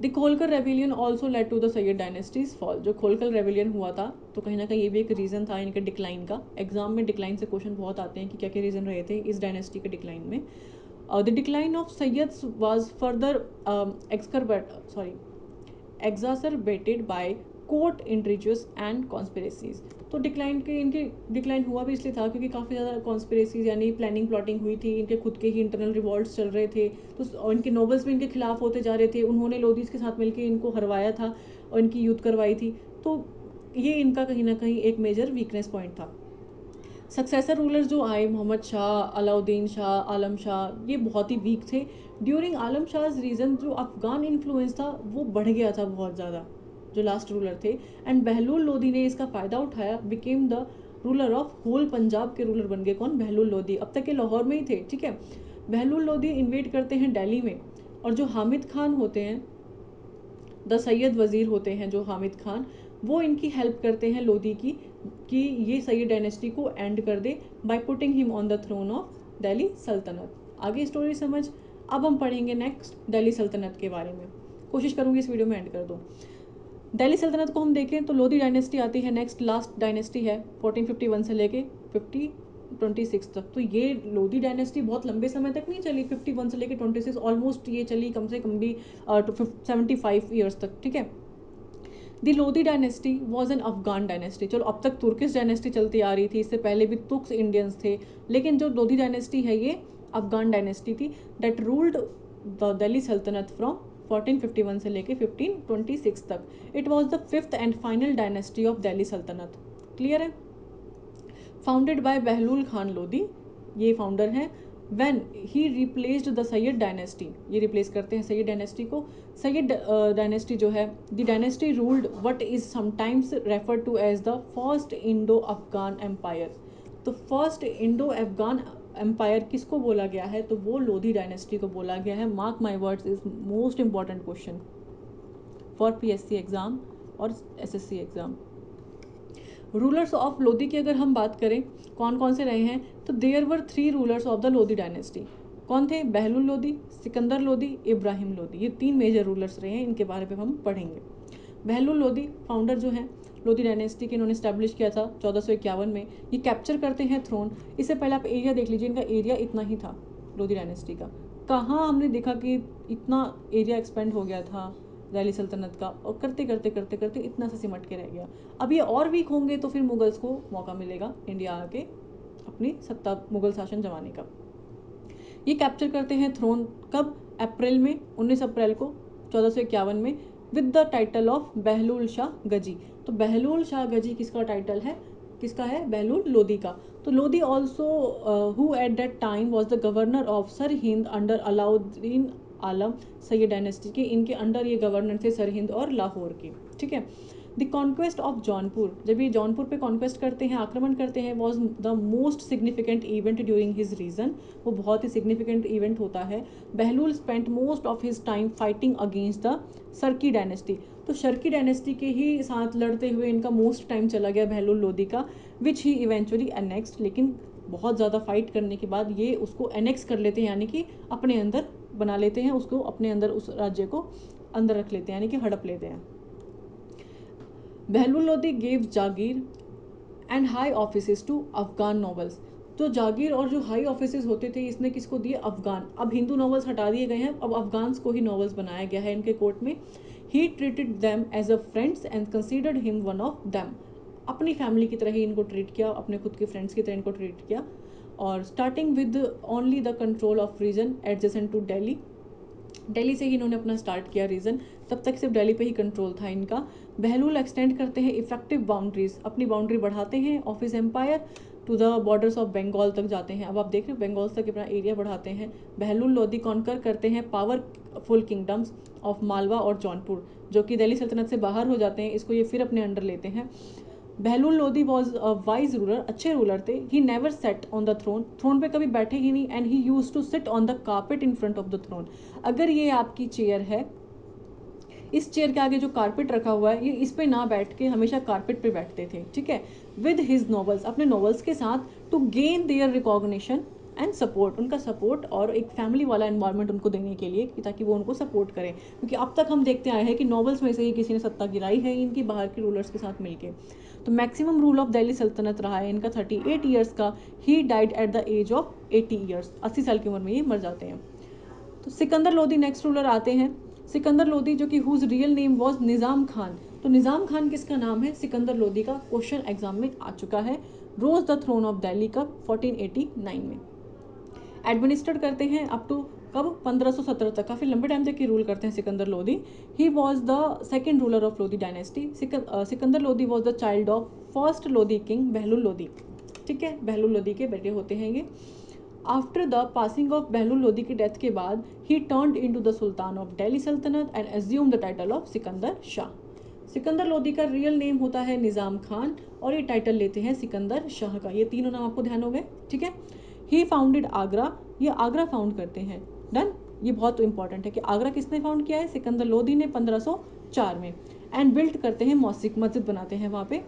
The Khokhar rebellion also led to the Sayyid dynasty's fall. जो खोलकर रेबिलियन हुआ था तो कहीं ना कहीं ये भी एक रीज़न था इनके डिक्लाइन का। एग्जाम में डिक्लाइन से क्वेश्चन बहुत आते हैं कि क्या क्या रीज़न रहे थे इस डायनेस्टी के डिक्लाइन में। The decline of Sayyids was further exacerbated by court intrigues and conspiracies। तो इनके डिक्लाइन हुआ भी इसलिए था क्योंकि काफ़ी ज़्यादा कॉन्स्पिरेसीज यानी प्लानिंग प्लॉटिंग हुई थी, इनके खुद के ही इंटरनल रिवॉल्ट्स चल रहे थे, तो इनके नोबल्स भी इनके खिलाफ होते जा रहे थे। उन्होंने लोदीज के साथ मिलकर इनको हरवाया था और इनकी युद्ध करवाई थी, तो ये इनका कहीं ना कहीं एक मेजर वीकनेस पॉइंट था। सक्सेसर रूलर्स जो आए, मोहम्मद शाह, अलाउद्दीन शाह, आलम शाह, ये बहुत ही वीक थे। ड्यूरिंग आलम शाह रीजन जो अफगान इन्फ्लुएंस था वो बढ़ गया था बहुत ज़्यादा, जो लास्ट रूलर थे। एंड बहलुल लोदी ने इसका फ़ायदा उठाया, became the ruler of whole Punjab के रूलर बन गए। कौन? बहलुल लोदी। अब तक के लाहौर में ही थे, ठीक है। बहलुल लोदी इन्वेट करते हैं दिल्ली में, और जो हामिद खान होते हैं, द सैयद वज़ीर होते हैं जो हामिद खान, वो इनकी हेल्प करते हैं लोदी की कि ये सैयद डायनेस्टी को एंड कर दे by putting him on the throne of Delhi Saltanat. आगे स्टोरी समझ। अब हम पढ़ेंगे नेक्स्ट दिल्ली सल्तनत के बारे में, कोशिश करूँगी इस वीडियो में एंड कर दूँ। दिल्ली सल्तनत को हम देखें तो लोदी डायनेस्टी आती है नेक्स्ट, लास्ट डायनेस्टी है 1451 से लेके 5026 तक। तो ये लोदी डायनेस्टी बहुत लंबे समय तक नहीं चली, 51 से लेके 26 ऑलमोस्ट ये चली कम से कम भी 75 ईयर्स तक, ठीक है। The Lodi dynasty was an Afghan dynasty. चलो अब तक तुर्किश डायनेस्टी चलती आ रही थी, इससे पहले भी तुर्क्स इंडियंस थे, लेकिन जो लोदी डायनेस्टी है ये अफगान डायनेस्टी थी। दैट रूल्ड द दिल्ली सल्तनत फ्रॉम 1451 से लेके 1526 तक। It was the fifth and final dynasty of Delhi सल्तनत। क्लियर है? फाउंडेड बाय बहलुल खान लोदी, ये फाउंडर हैं। When he replaced the Sayyid dynasty, ये रिप्लेस करते हैं सैयद डायनेस्टी को। सैयद डायनेस्टी जो है, the dynasty ruled what is sometimes refer to as the first Indo Afghan empire. तो फर्स्ट इंडो अफगान एम्पायर किसको बोला गया है? तो वो लोधी डायनेस्टी को बोला गया है। Mark my words, is most important question for PSC exam और SSC exam. Rulers of Lodi की अगर हम बात करें कौन कौन से रहे हैं, तो there were 3 rulers of the Lodi dynasty. कौन थे? बहलुल लोदी, सिकंदर लोदी, इब्राहिम लोदी। ये 3 मेजर रूलर्स रहे हैं, इनके बारे में हम पढ़ेंगे। बहलुल लोदी फाउंडर जो हैं लोदी डायनेस्टी के, इन्होंने स्टैब्लिश किया था 1451 में। ये कैप्चर करते हैं थ्रोन। इससे पहले आप एरिया देख लीजिए, इनका एरिया इतना ही था लोदी डायनेस्टी का। कहाँ हमने देखा कि इतना एरिया एक्सपेंड हो गया था दिल्ली सल्तनत का, और करते करते करते करते इतना सा सिमट के रह गया। अब ये और वीक होंगे तो फिर मुगल्स को मौका मिलेगा इंडिया आके अपनी सत्ता, मुगल शासन जमाने का। ये कैप्चर करते हैं थ्रोन कब? अप्रैल में, 19 अप्रैल को 1451 में, with the title of Bahlul Shah Ghazi. तो बहलुल शाह गजी किसका टाइटल है? किसका है? बहलुल लोदी का। तो Lodi also who at that time was the governor of sir Hind under Alauddin Alam Syed dynasty के, इनके अंडर ये गवर्नर थे सर हिंद और लाहौर के, ठीक है। द कॉन्क्वेस्ट ऑफ जौनपुर, जब ये जौनपुर पे कॉन्क्वेस्ट करते हैं, आक्रमण करते हैं, was the most significant event during his reign. वो बहुत ही सिग्निफिकेंट इवेंट होता है। Bahlul spent most of his time fighting against the Sharqi dynasty. तो शर्की डायनेस्टी के ही साथ लड़ते हुए इनका मोस्ट टाइम चला गया बहलुल लोदी का, विच ही इवेंचुअली एनेक्स्ड। लेकिन बहुत ज़्यादा फाइट करने के बाद ये उसको एनेक्स कर लेते हैं, यानी कि अपने अंदर बना लेते हैं, उसको अपने अंदर, उस राज्य को अंदर रख लेते हैं, यानी कि हड़प लेते हैं। Bahlul Lodi gave jagir and high offices to Afghan nobles. तो जागीर और जो हाई ऑफिसेज होते थे इसने किसको दिए? अफगान। अब हिंदू नॉवेल्स हटा दिए गए हैं, अब अफगान्स को ही नॉवेल्स बनाया गया है इनके कोर्ट में। He treated them as a friends and considered him one of them. अपनी फैमिली की तरह ही इनको ट्रीट किया, अपने खुद के फ्रेंड्स की तरह इनको ट्रीट किया। और starting with only the control of region adjacent to Delhi, Delhi से ही इन्होंने अपना स्टार्ट किया रीजन, तब तक सिर्फ दिल्ली पे ही कंट्रोल था इनका। बहलुल एक्सटेंड करते हैं इफेक्टिव बाउंड्रीज, अपनी बाउंड्री बढ़ाते हैं of his empire to the borders of Bengal तक जाते हैं। अब आप देख रहे हो बंगाल तक अपना एरिया बढ़ाते हैं। बहलुल लोदी कॉन्कर करते हैं पावरफुल किंगडम्स ऑफ मालवा और जौनपुर, जो कि दिल्ली सल्तनत से बाहर हो जाते हैं, इसको ये फिर अपने अंडर लेते हैं। Bahlul Lodi was a wise ruler, अच्छे रूलर थे। He never sat on the throne, throne पे कभी बैठे ही नहीं। And he used to sit on the carpet in front of the throne. अगर ये आपकी चेयर है, इस चेयर के आगे जो कारपेट रखा हुआ है, ये इस पे ना बैठ के हमेशा कारपेट पे बैठते थे, ठीक है। विद हिज नॉवेल्स, अपने नॉवेल्स के साथ, to gain their recognition and support, उनका सपोर्ट और एक फैमिली वाला एनवायरनमेंट उनको देने के लिए, कि ताकि वो उनको सपोर्ट करें। क्योंकि अब तक हम देखते आए हैं कि नॉवेल्स में से ही किसी ने सत्ता गिराई है इनकी, बाहर के रूलर्स के साथ मिलके। तो मैक्सिमम रूल ऑफ दिल्ली सल्तनत रहा है इनका 38 ईयर्स का। He died at the age of 80 years, 80 साल की उम्र में ये मर जाते हैं। तो सिकंदर लोदी नेक्स्ट रूलर आते हैं। सिकंदर लोदी, जो कि हुज रियल नेम वॉज निज़ाम खान। तो निज़ाम खान किसका नाम है? सिकंदर लोदी का। क्वेश्चन एग्जाम में आ चुका है। रोज द थ्रोन ऑफ दिल्ली कब? 1489 में। एडमिनिस्ट्रेट करते हैं अप टू कब? 1517 तक, काफ़ी लंबे टाइम तक ही रूल करते हैं Sikandar Lodi. He was the second ruler of Lodi dynasty. Sikandar Lodi was the child of first Lodi king Bahlul Lodi, ठीक है, बहलुल लोदी के बेटे होते हैं ये। After the passing of Bahlul Lodi की डेथ के बाद he turned into the sultan of Delhi Saltanat and assume the title of Sikandar Shah. Sikandar Lodi का रियल नेम होता है निज़ाम खान, और ये टाइटल लेते हैं सिकंदर शाह का। ये तीनों नाम आपको ध्यान हो गए, ठीक है। ही फाउंडेड आगरा, ये आगरा फाउंड करते हैं। डन। ये बहुत इंपॉर्टेंट है कि आगरा किसने फाउंड किया है? सिकंदर लोदी ने 1504 में। एंड बिल्ड करते हैं मस्जिद, मस्जिद बनाते हैं वहाँ पे।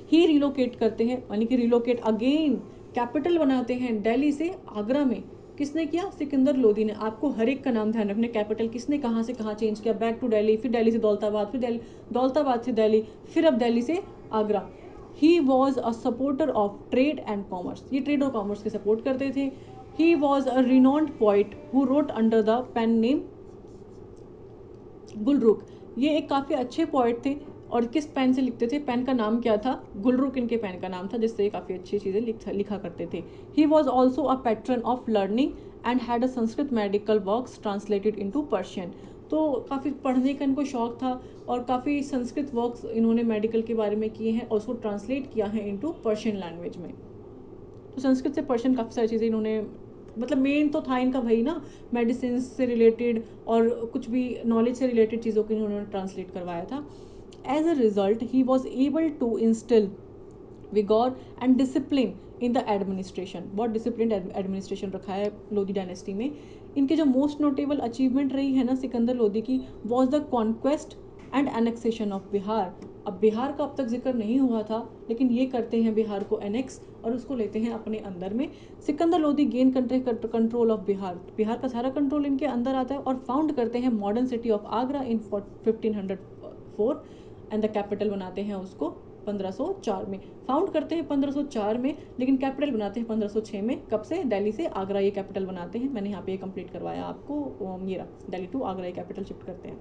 ही रिलोकेट करते हैं, यानी कि रिलोकेट अगेन, कैपिटल बनाते हैं दिल्ली से आगरा में। किसने किया? सिकंदर लोदी ने। आपको हर एक का नाम ध्यान रखना, कैपिटल किसने कहाँ से कहाँ चेंज किया। बैक टू दिल्ली, फिर दिल्ली से दौलताबाद, फिर दौलताबाद से दिल्ली, फिर अब दिल्ली से Agra. He was a supporter of trade and commerce, ये ट्रेड और कॉमर्स के सपोर्ट करते थे। He was a renowned poet who wrote under the pen name Gulrukh. ये एक काफ़ी अच्छे पोइट थे, और किस पेन से लिखते थे? पेन का नाम क्या था? गुलरुख इनके पेन का नाम था, जिससे ये काफ़ी अच्छी चीज़ें लिखा करते थे। He was also a pattern of learning and had a Sanskrit medical works translated into Persian. तो काफ़ी पढ़ने का इनको शौक था, और काफ़ी संस्कृत वर्क्स इन्होंने मेडिकल के बारे में किए हैं, और उसको ट्रांसलेट किया है इनटू पर्शियन लैंग्वेज में। तो संस्कृत से पर्शियन काफ़ी सारी चीज़ें इन्होंने, मतलब मेन तो था इनका वही ना, मेडिसिन से रिलेटेड और कुछ भी नॉलेज से रिलेटेड चीज़ों को इन्होंने ट्रांसलेट करवाया था। As a result he was able to instil vigour and discipline in the administration. बहुत डिसिप्लिन एडमिनिस्ट्रेशन रखा है लोदी डायनेस्टी में। इनके जो मोस्ट नोटेबल अचीवमेंट रही है ना सिकंदर लोदी की, was the conquest and annexation of Bihar. अब बिहार का अब तक जिक्र नहीं हुआ था, लेकिन ये करते हैं बिहार को एनेक्स, और उसको लेते हैं अपने अंदर में। Sikandar Lodi gain control of Bihar, Bihar का सारा कंट्रोल इनके अंदर आता है, और फाउंड करते हैं modern city of Agra in 1504, and the capital बनाते हैं उसको 1504 में। फाउंड करते हैं 1504 में, लेकिन कैपिटल बनाते हैं 1506 में। कब से? दिल्ली से आगरा ये कैपिटल बनाते हैं। मैंने यहाँ पे ये कंप्लीट करवाया आपको, ये रहा, दिल्ली टू आगरा ये कैपिटल शिफ्ट करते हैं।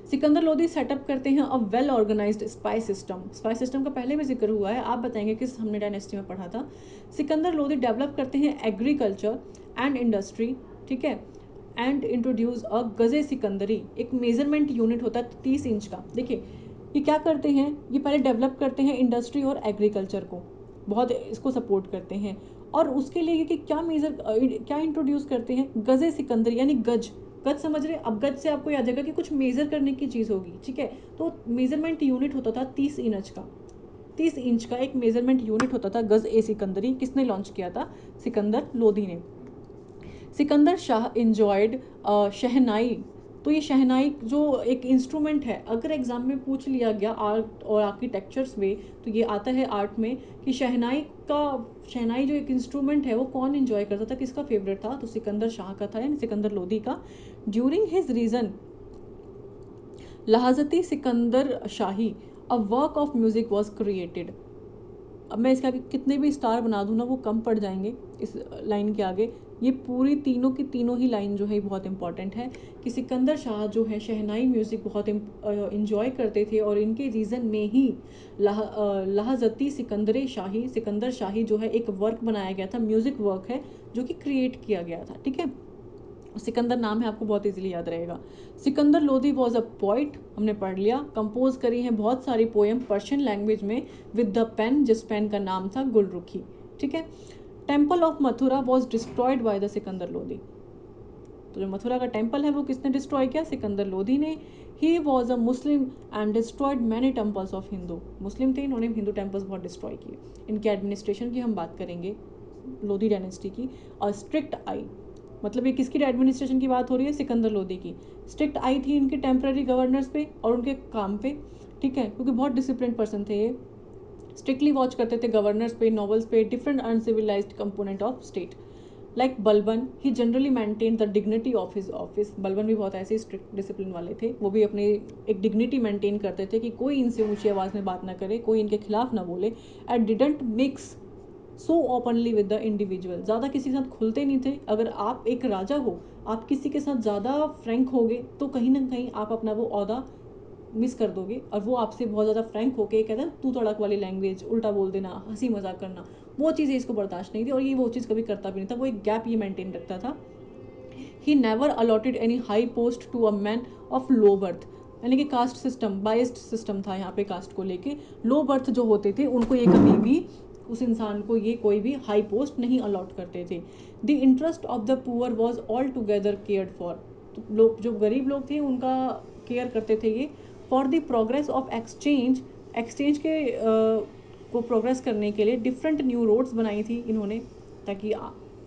सिकंदर लोदी सेटअप करते हैं a well organized spy system. Spy system का पहले भी जिक्र हुआ है, आप बताएंगे किस हमने डायनेस्टी में पढ़ा था। सिकंदर लोदी डेवलप करते हैं एग्रीकल्चर एंड इंडस्ट्री, ठीक है, एंड इंट्रोड्यूस अ गजे सिकंदरी, एक मेजरमेंट यूनिट होता है 30 इंच का। देखिए ये क्या करते हैं, ये पहले डेवलप करते हैं इंडस्ट्री और एग्रीकल्चर को, बहुत इसको सपोर्ट करते हैं। और उसके लिए कि क्या इंट्रोड्यूस करते हैं? गजे सिकंदरी, यानी गज। गज समझ रहे? अब गज से आपको याद आएगा कि कुछ मेजर करने की चीज़ होगी, ठीक है। तो मेजरमेंट यूनिट होता था 30 इंच का, 30 इंच का एक मेजरमेंट यूनिट होता था गज ए सिकंदरी। किसने लॉन्च किया था? सिकंदर लोदी ने। सिकंदर शाह इंजॉयड शहनाई तो ये शहनाई जो एक इंस्ट्रूमेंट है, अगर एग्जाम में पूछ लिया गया आर्ट और आर्किटेक्चर्स में, तो ये आता है आर्ट में कि शहनाई जो एक इंस्ट्रूमेंट है वो कौन एंजॉय करता था, किसका फेवरेट था, तो सिकंदर शाह का था, यानी सिकंदर लोदी का। During his reign Lahjati Sikandar Shahi a work of music was created. अब मैं इसके आगे कितने भी स्टार बना दूँ ना वो कम पड़ जाएंगे इस लाइन के आगे। ये पूरी तीनों की तीनों ही लाइन जो है बहुत इंपॉर्टेंट है कि सिकंदर शाह जो है शहनाई म्यूज़िक बहुत इंजॉय करते थे, और इनके रीज़न में ही लहाजती सिकंदर शाही जो है एक वर्क बनाया गया था, म्यूज़िक वर्क है जो कि क्रिएट किया गया था। ठीक है, सिकंदर नाम है, आपको बहुत इजीली याद रहेगा। Sikandar Lodi was a poet, हमने पढ़ लिया। कंपोज करी हैं बहुत सारी पोएम पर्शियन लैंग्वेज में विद द पेन, जिस पेन का नाम था गुलरुखी। ठीक है, temple of Mathura was destroyed by the Sikandar Lodi. तो जो मथुरा का टेम्पल है वो किसने डिस्ट्रॉय किया, सिकंदर लोदी ने। He was a Muslim and destroyed many temples of Hindu, Muslim थे, इन्होंने हिंदू टेम्पल्स बहुत डिस्ट्रॉय किए। इनके एडमिनिस्ट्रेशन की हम बात करेंगे, लोदी डायनेस्टी की। और स्ट्रिक्ट आई, मतलब ये किसकी एडमिनिस्ट्रेशन की बात हो रही है, सिकंदर लोदी की। स्ट्रिक्ट आई थी इनके टेम्पररी गवर्नर्स पे और उनके काम पे। ठीक है, क्योंकि बहुत डिसिप्लिन पर्सन थे ये, स्ट्रिक्टली वॉच करते थे गवर्नर्स पे, नॉवल्स पे, different uncivilised component of state. Like Balban, he generally maintain the dignity of his office. Balban भी बहुत ऐसे स्ट्रिक्ट डिसिप्लिन वाले थे, वो भी अपने एक डिग्निटी मेंटेन करते थे कि कोई इनसे ऊंची आवाज़ में बात ना करे, कोई इनके खिलाफ ना बोले। And didn't mix so openly with the individual, ज़्यादा किसी के साथ खुलते नहीं थे। अगर आप एक राजा हो, आप किसी के साथ ज़्यादा फ्रैंक होगे तो कहीं ना कहीं आप अपना वो ओहदा मिस कर दोगे, और वो आपसे बहुत ज़्यादा फ्रैंक होके कहते हैं तू तड़क वाली लैंग्वेज, उल्टा बोल देना, हंसी मजाक करना, वो चीज़ें इसको बर्दाश्त नहीं थी, और ये वो चीज़ कभी करता भी नहीं था। वो एक गैप ये मेंटेन रखता था। He never allotted any high post to a man of low birth, यानी कि कास्ट सिस्टम, बाइस्ड सिस्टम था यहाँ पे कास्ट को लेके। लो बर्थ जो होते थे उनको ये कभी भी, उस इंसान को ये कोई भी हाई पोस्ट नहीं अलॉट करते थे। The interest of the poor was altogether cared for, तो लोग जो गरीब लोग थे उनका केयर करते थे ये। For the progress of exchange के को प्रोग्रेस करने के लिए डिफरेंट न्यू रोड्स बनाई थी इन्होंने, ताकि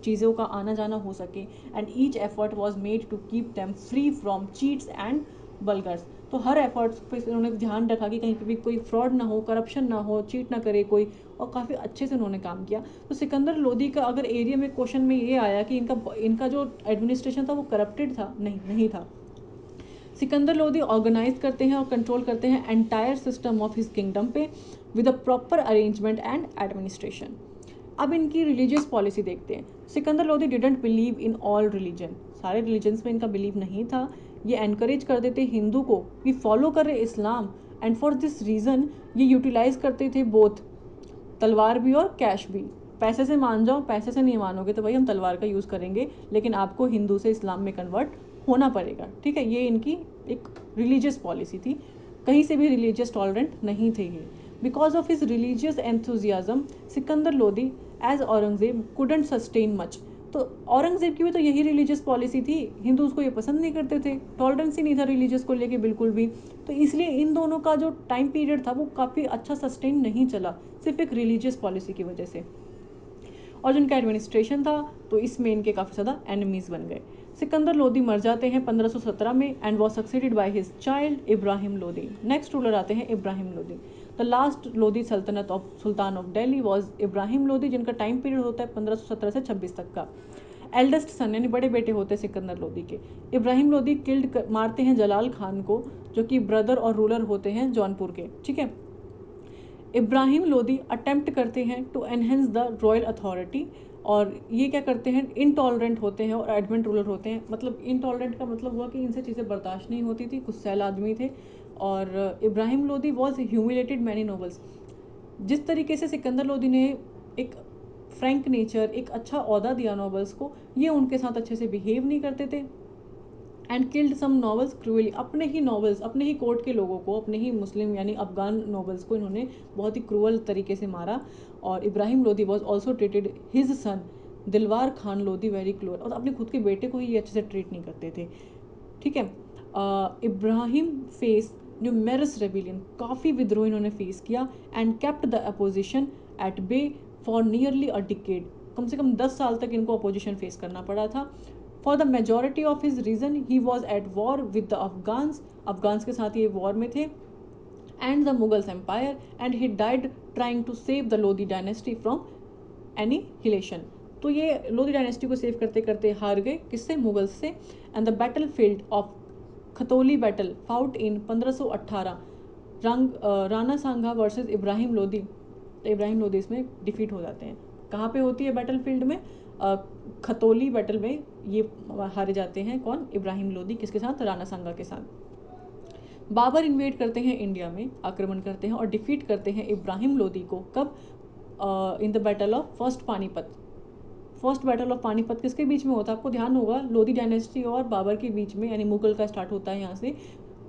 चीज़ों का आना जाना हो सके। And each effort was made to keep them free from cheats and burglars, तो हर एफर्ट्स पे उन्होंने ध्यान रखा कि कहीं पे भी कोई फ्रॉड ना हो, करप्शन ना हो, चीट ना करे कोई, और काफ़ी अच्छे से उन्होंने काम किया। तो सिकंदर लोदी का अगर एरिया में क्वेश्चन में ये आया कि इनका जो एडमिनिस्ट्रेशन था वो करप्टेड था, नहीं था। सिकंदर लोदी ऑर्गेनाइज करते हैं और कंट्रोल करते हैं entire system of his kingdom पे with a proper arrangement and administration. अब इनकी रिलीजियस पॉलिसी देखते हैं। Sikandar Lodi didn't believe in all religion, सारे रिलीजन्स में इनका बिलीव नहीं था। ये एनकरेज कर देते हिंदू को कि फॉलो करें इस्लाम, एंड फॉर दिस रीज़न ये यूटिलाइज करते थे बोथ, तलवार भी और कैश भी। पैसे से मान जाओ, पैसे से नहीं मानोगे तो भाई हम तलवार का यूज़ करेंगे, लेकिन आपको हिंदू से इस्लाम में कन्वर्ट होना पड़ेगा। ठीक है, ये इनकी एक रिलीजियस पॉलिसी थी, कहीं से भी रिलीजियस टॉलरेंट नहीं थे ये। Because of his religious enthusiasm Sikandar Lodi as Aurangzeb couldn't sustain much, तो औरंगजेब की भी तो यही रिलीजियस पॉलिसी थी, हिंदू उसको ये पसंद नहीं करते थे, टॉलरेंस ही नहीं था रिलीजियस को लेके बिल्कुल भी। तो इसलिए इन दोनों का जो टाइम पीरियड था वो काफ़ी अच्छा सस्टेन नहीं चला, सिर्फ एक रिलीजियस पॉलिसी की वजह से। और जिनका एडमिनिस्ट्रेशन था तो इसमें इनके काफ़ी ज़्यादा एनिमीज़ बन गए। सिकंदर लोदी मर जाते हैं 1517 में and was succeeded by his child Ibrahim Lodi. Next ruler आते हैं इब्राहिम लोदी। द लास्ट लोदी सल्तनत of sultan of Delhi was Ibrahim Lodi, जिनका टाइम पीरियड होता है 1517 से 26 तक का। एल्डेस्ट सन यानी बड़े बेटे होते हैं सिकंदर लोदी के। इब्राहिम लोदी मारते हैं जलाल खान को, जो कि ब्रदर और रूलर होते हैं जौनपुर के। ठीक है, इब्राहिम लोदी अटेम्प्ट करते हैं to enhance the royal authority, और ये क्या करते हैं, इनटॉलरेंट होते हैं और एडमेंट रूलर होते हैं। मतलब इनटॉलरेंट का मतलब हुआ कि इनसे चीज़ें बर्दाश्त नहीं होती थी, गुस्सैल आदमी थे। और Ibrahim Lodi was humiliated many nobles, जिस तरीके से सिकंदर लोदी ने एक फ्रैंक नेचर, एक अच्छा ओहदा दिया नोबल्स को, ये उनके साथ अच्छे से बिहेव नहीं करते थे। And killed some nobles cruelly, अपने ही नॉवल्स, अपने ही कोर्ट के लोगों को, अपने ही मुस्लिम यानी अफगान नॉवल्स को इन्होंने बहुत ही क्रूअल तरीके से मारा। और Ibrahim Lodi was also treated his son Dilwar Khan Lodi very cruel, और अपने खुद के बेटे को ही ये अच्छे से ट्रीट नहीं करते थे। ठीक है, इब्राहिम फेस न्यूमेरस रेबिलियन, काफ़ी विद्रोह इन्होंने फेस किया। And kept the opposition at bay for nearly a decade, कम से कम 10 साल तक इनको अपोजिशन फेस करना पड़ा था। For the majority of his reign he was at war with the Afghans, Afghans के साथ ये वॉर में थे, and the Mughals empire, and he died trying to save the Lodhi dynasty from annihilation. तो ये लोधी डायनेस्टी को सेव करते करते हार गए, किससे? मुगल्स से। And the battle field of Khatauli battle fought in 1518 Rana Sanga versus Ibrahim Lodhi. तो इब्राहिम लोधी इसमें डिफीट हो जाते हैं। कहाँ पे होती है बैटल फील्ड में? खतौली बैटल में ये हारे जाते हैं। कौन? इब्राहिम लोधी। किसके साथ? राणा सांगा के साथ। बाबर इन्वेड करते हैं इंडिया में, आक्रमण करते हैं और डिफीट करते हैं इब्राहिम लोधी को। कब? इन the battle of first Panipat. First battle of Panipat किसके बीच में होता है? आपको ध्यान होगा, लोधी डायनेस्टी और बाबर के बीच में, यानी मुगल का स्टार्ट होता है यहाँ से।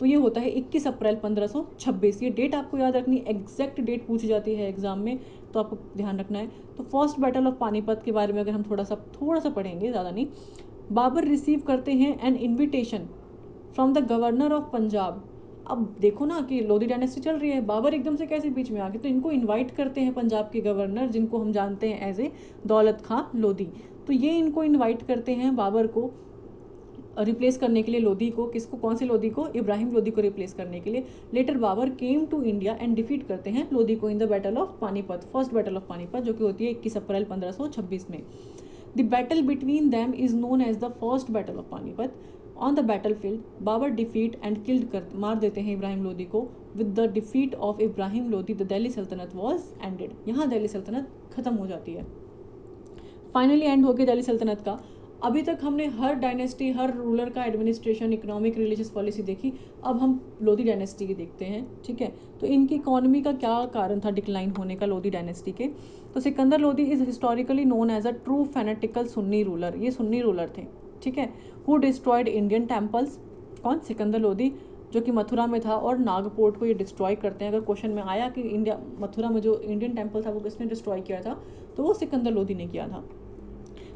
तो ये होता है 21 अप्रैल 1526। ये डेट आपको याद रखनी, एग्जैक्ट डेट पूछी जाती है एग्जाम में, तो आपको ध्यान रखना है। तो फर्स्ट बैटल ऑफ पानीपत के बारे में अगर हम थोड़ा सा पढ़ेंगे, ज़्यादा नहीं। बाबर रिसीव करते हैं an invitation from the governor of Punjab. अब देखो ना कि लोधी डायनेस्टी चल रही है, बाबर एकदम से कैसे बीच में आ गए? तो इनको इनवाइट करते हैं पंजाब के गवर्नर, जिनको हम जानते हैं एज ए दौलत खां लोधी। तो ये इनको इनवाइट करते हैं बाबर को रिप्लेस करने के लिए, लोधी को। किसको? कौन से लोधी को? इब्राहिम लोधी को रिप्लेस करने के लिए। Later Babur came to India and defeat करते हैं लोधी को in the battle of Panipat, first battle of Panipat, जो कि होती है 21 अप्रैल 1526 में। The battle between them is known as the first battle of Panipat. On the battle field Babur defeat and killed कर मार देते हैं इब्राहिम लोधी को। With the defeat of Ibrahim Lodhi the Delhi Sultanate was ended. यहाँ दिल्ली सल्तनत खत्म हो जाती है, फाइनली एंड हो गया दिल्ली सल्तनत का। अभी तक हमने हर डायनेस्टी, हर रूलर का एडमिनिस्ट्रेशन, इकोनॉमिक, रिलीजियस पॉलिसी देखी। अब हम लोधी डायनेस्टी की देखते हैं, ठीक है। तो इनकी इकोनॉमी का क्या कारण था डिक्लाइन होने का लोधी डायनेस्टी के? तो Sikandar Lodhi is historically known as a true fanatical Sunni ruler. ये सुन्नी रूलर थे, ठीक है। Who destroyed Indian temples. कौन? सिकंदर लोधी, जो कि मथुरा में था, और नागपोर्ट को ये डिस्ट्रॉय करते हैं। अगर क्वेश्चन में आया कि इंडिया, मथुरा में जो इंडियन टेम्पल था वो किसने डिस्ट्रॉय किया था, तो वो सिकंदर लोधी ने किया था।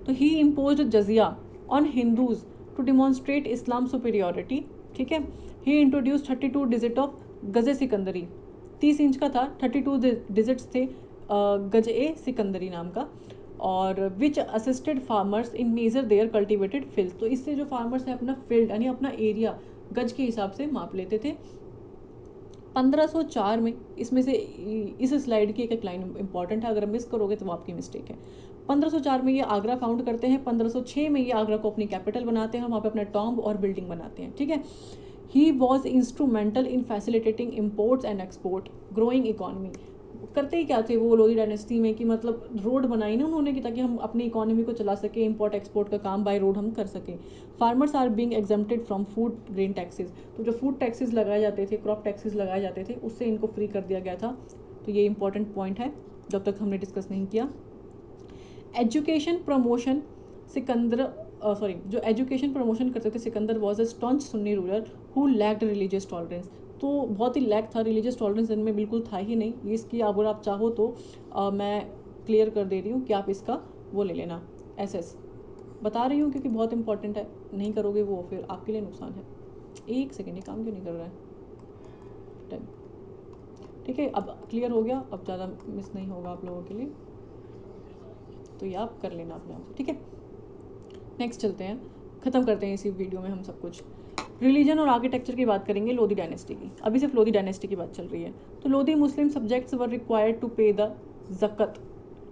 तो he imposed jizya on Hindus to demonstrate Islam superiority, ठीक है। He introduce 32 digit of Gaze Sikandari. 30 inch का था, 32 डिजिट्स थे गज ए सिकंदरी नाम का। और which assisted farmers in major their cultivated field. तो इससे जो फार्मर्स हैं अपना फील्ड यानी अपना एरिया गज के हिसाब से माप लेते थे। 1504 में, इसमें से इस स्लाइड की एक लाइन इंपॉर्टेंट है, अगर मिस करोगे तो वो आपकी मिस्टेक है। 1504 में ये आगरा फाउंड करते हैं। 1506 में ये आगरा को अपनी कैपिटल बनाते हैं और वहाँ पे अपना टॉम्ब और बिल्डिंग बनाते हैं, ठीक है। He was instrumental in facilitating imports and export, growing economy. करते ही क्या थे वो लोधी डायनेस्टी में कि मतलब रोड बनाई ना उन्होंने कि ताकि हम अपनी इकोनॉमी को चला सके, इंपोर्ट एक्सपोर्ट का काम बाय रोड हम कर सकें। Farmers are being exempted from food grain taxes. तो जो फूड टैक्सेस लगाए जाते थे, क्रॉप टैक्सेस लगाए जाते थे, उससे इनको फ्री कर दिया गया था। तो ये इंपॉर्टेंट पॉइंट है जब तक हमने डिस्कस नहीं किया। एजुकेशन प्रमोशन सिकंदर जो एजुकेशन प्रमोशन करते थे Sikandar was a staunch Sunni ruler who lacked religious tolerance. तो बहुत ही लैक था, रिलीजियस टॉलरेंस इनमें बिल्कुल था ही नहीं। ये इसकी अगर आप चाहो तो मैं क्लियर कर दे रही हूँ कि आप इसका वो ले लेना, एसएस बता रही हूँ क्योंकि बहुत इंपॉर्टेंट है। नहीं करोगे वो फिर आपके लिए नुकसान है। एक सेकेंड, ये काम क्यों नहीं कर रहा है? टाइम, ठीक है। अब क्लियर हो गया, अब ज़्यादा मिस नहीं होगा आप लोगों के लिए, तो ये आप कर लेना अपने आप से, ठीक है। नेक्स्ट चलते हैं, ख़त्म करते हैं इसी वीडियो में हम सब कुछ। रिलीजन और आर्किटेक्चर की बात करेंगे लोधी डायनेस्टी की। अभी सिर्फ लोधी डायनेस्टी की बात चल रही है। तो Lodhi Muslim subjects were required to pay the zakat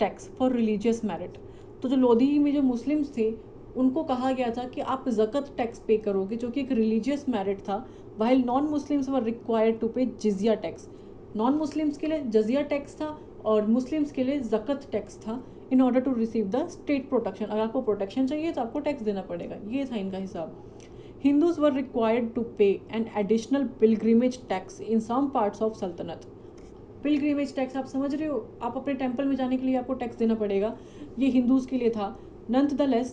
tax for religious merit. तो जो लोधी में जो मुस्लिम्स थे उनको कहा गया था कि आप ज़कत टैक्स पे करोगे, जो कि एक रिलीजियस मेरिट था। While non Muslims were required to pay jizya tax. Non Muslims के लिए जजिया टैक्स था और मुस्लिम्स के लिए ज़कत टैक्स था, in order to receive the state protection. अगर आपको प्रोटेक्शन चाहिए तो आपको टैक्स देना पड़ेगा, ये था इनका हिसाब। Hindus were required to pay an additional pilgrimage tax in some parts of सल्तनत। पिलग्रिमेज टैक्स आप समझ रहे हो, आप अपने टेम्पल में जाने के लिए आपको टैक्स देना पड़ेगा, ये हिंदूज के लिए था। Nonetheless,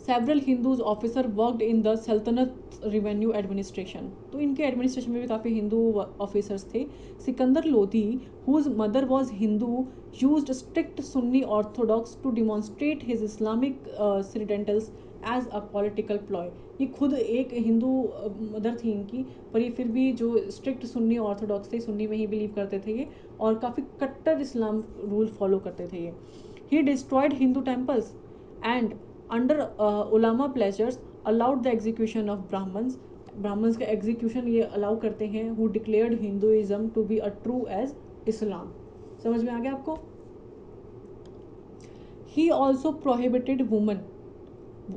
several Hindus officer worked in the Saltanat revenue administration. तो इनके एडमिनिस्ट्रेशन में भी काफ़ी हिंदू ऑफिसर्स थे। Sikandar Lodhi whose mother was Hindu used strict Sunni orthodox to demonstrate his Islamic credentials as a political ploy. ये खुद एक हिंदू मदर थी इनकी, पर ये फिर भी जो स्ट्रिक्ट सुन्नी ऑर्थोडॉक्स थे, सुन्नी में ही बिलीव करते थे ये, और काफ़ी कट्टर इस्लाम रूल फॉलो करते थे ये। He destroyed Hindu temples and under ulama pleasures allowed the execution of Brahmins का एग्जीक्यूशन ये अलाउ करते हैं, who declared Hinduism to be a true as Islam. समझ में आ गया आपको? ही ऑल्सो प्रोहिबिटेड वुमन,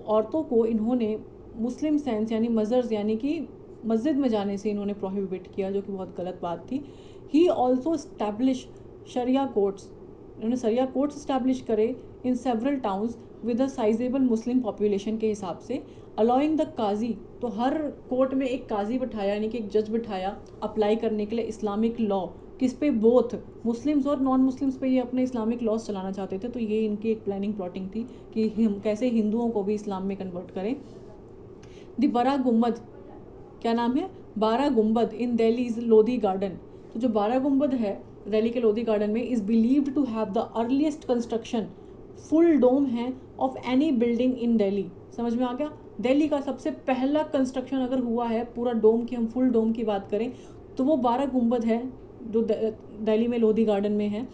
औरतों को इन्होंने मुस्लिम सेंस यानी मजर्स यानी कि मस्जिद में जाने से इन्होंने प्रोहिबिट किया, जो कि बहुत गलत बात थी। He also establish sharia courts, इन्होंने शरिया कोर्ट्स स्टैब्लिश करे in several towns with a sizeable Muslim population के हिसाब से, अलाउइंग द काजी, तो हर कोर्ट में एक काजी बिठाया यानी कि एक जज बिठाया अप्लाई करने के लिए इस्लामिक लॉ, किस पे? बोथ मुस्लिम्स और नॉन मुस्लिम्स पे ये अपने इस्लामिक लॉज चलाना चाहते थे। तो ये इनकी एक प्लानिंग प्लॉटिंग थी कि हम कैसे हिंदुओं को भी इस्लाम में कन्वर्ट करें। द बारह गुम्बद, क्या नाम है? Bara Gumbad in Delhi is Lodhi garden, तो जो बारह गुम्बद है दिल्ली के लोधी गार्डन में, is believed to have the earliest construction, full dome है of any building in Delhi. समझ में आ गया? दिल्ली का सबसे पहला कंस्ट्रक्शन अगर हुआ है पूरा डोम की, हम फुल डोम की बात करें तो वो 12 गुम्बद है जो दिल्ली में लोधी गार्डन में है।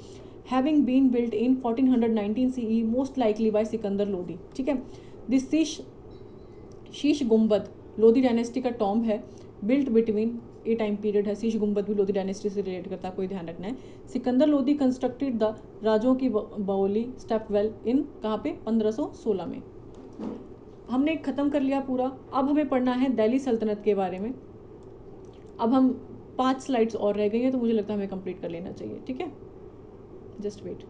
Having been built in 1419 CE most likely by Sikandar Lodhi. ठीक है। दिस शीश गुम्बद लोधी डायनेस्टी का टॉम्ब है, बिल्ट बिटवीन, ये टाइम पीरियड है, शीश गुम्बद भी लोधी डायनेस्टी से रिलेट करता है, कोई ध्यान रखना है। सिकंदर लोधी कंस्ट्रक्टेड द राजों की बाओली स्टेपवेल इन, कहाँ पे? 1516 में। हमने ख़त्म कर लिया पूरा। अब हमें पढ़ना है दिल्ली सल्तनत के बारे में। अब हम 5 स्लाइड्स और रह गई हैं, तो मुझे लगता है हमें कंप्लीट कर लेना चाहिए। ठीक है, जस्ट वेट।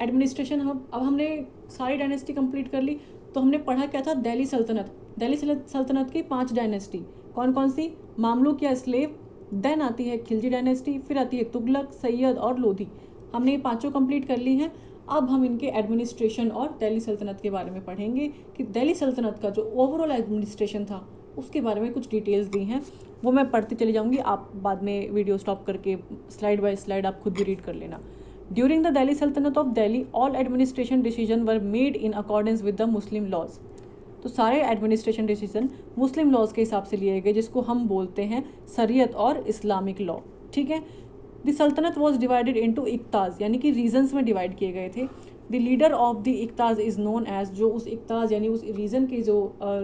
एडमिनिस्ट्रेशन, अब हमने सारी डायनेस्टी कंप्लीट कर ली। तो हमने पढ़ा क्या था? दिल्ली सल्तनत। दिल्ली सल्तनत की 5 डायनेस्टी कौन कौन सी? मामलुक या स्लेव, देन आती है खिलजी डायनेस्टी, फिर आती है तुगलक, सैयद और लोधी। हमने ये 5 कंप्लीट कर ली हैं। अब हम इनके एडमिनिस्ट्रेशन और दिल्ली सल्तनत के बारे में पढ़ेंगे कि दिल्ली सल्तनत का जो ओवरऑल एडमिनिस्ट्रेशन था उसके बारे में कुछ डिटेल्स दी हैं, वो मैं पढ़ती चली जाऊँगी। आप बाद में वीडियो स्टॉप करके स्लाइड बाय स्लाइड आप खुद भी रीड कर लेना। During the Delhi Sultanate of Delhi, all administration decisions were made in accordance with the Muslim laws. तो सारे एडमिनिस्ट्रेशन डिसीजन मुस्लिम लॉज के हिसाब से लिए गए, जिसको हम बोलते हैं शरीयत और इस्लामिक लॉ। ठीक है। The Saltanat was divided into इक्ताज, यानी कि रीजन्स में डिवाइड किए गए थे। The leader of the iqtas is known as, जो उस इक्ताज यानी उस रीजन के जो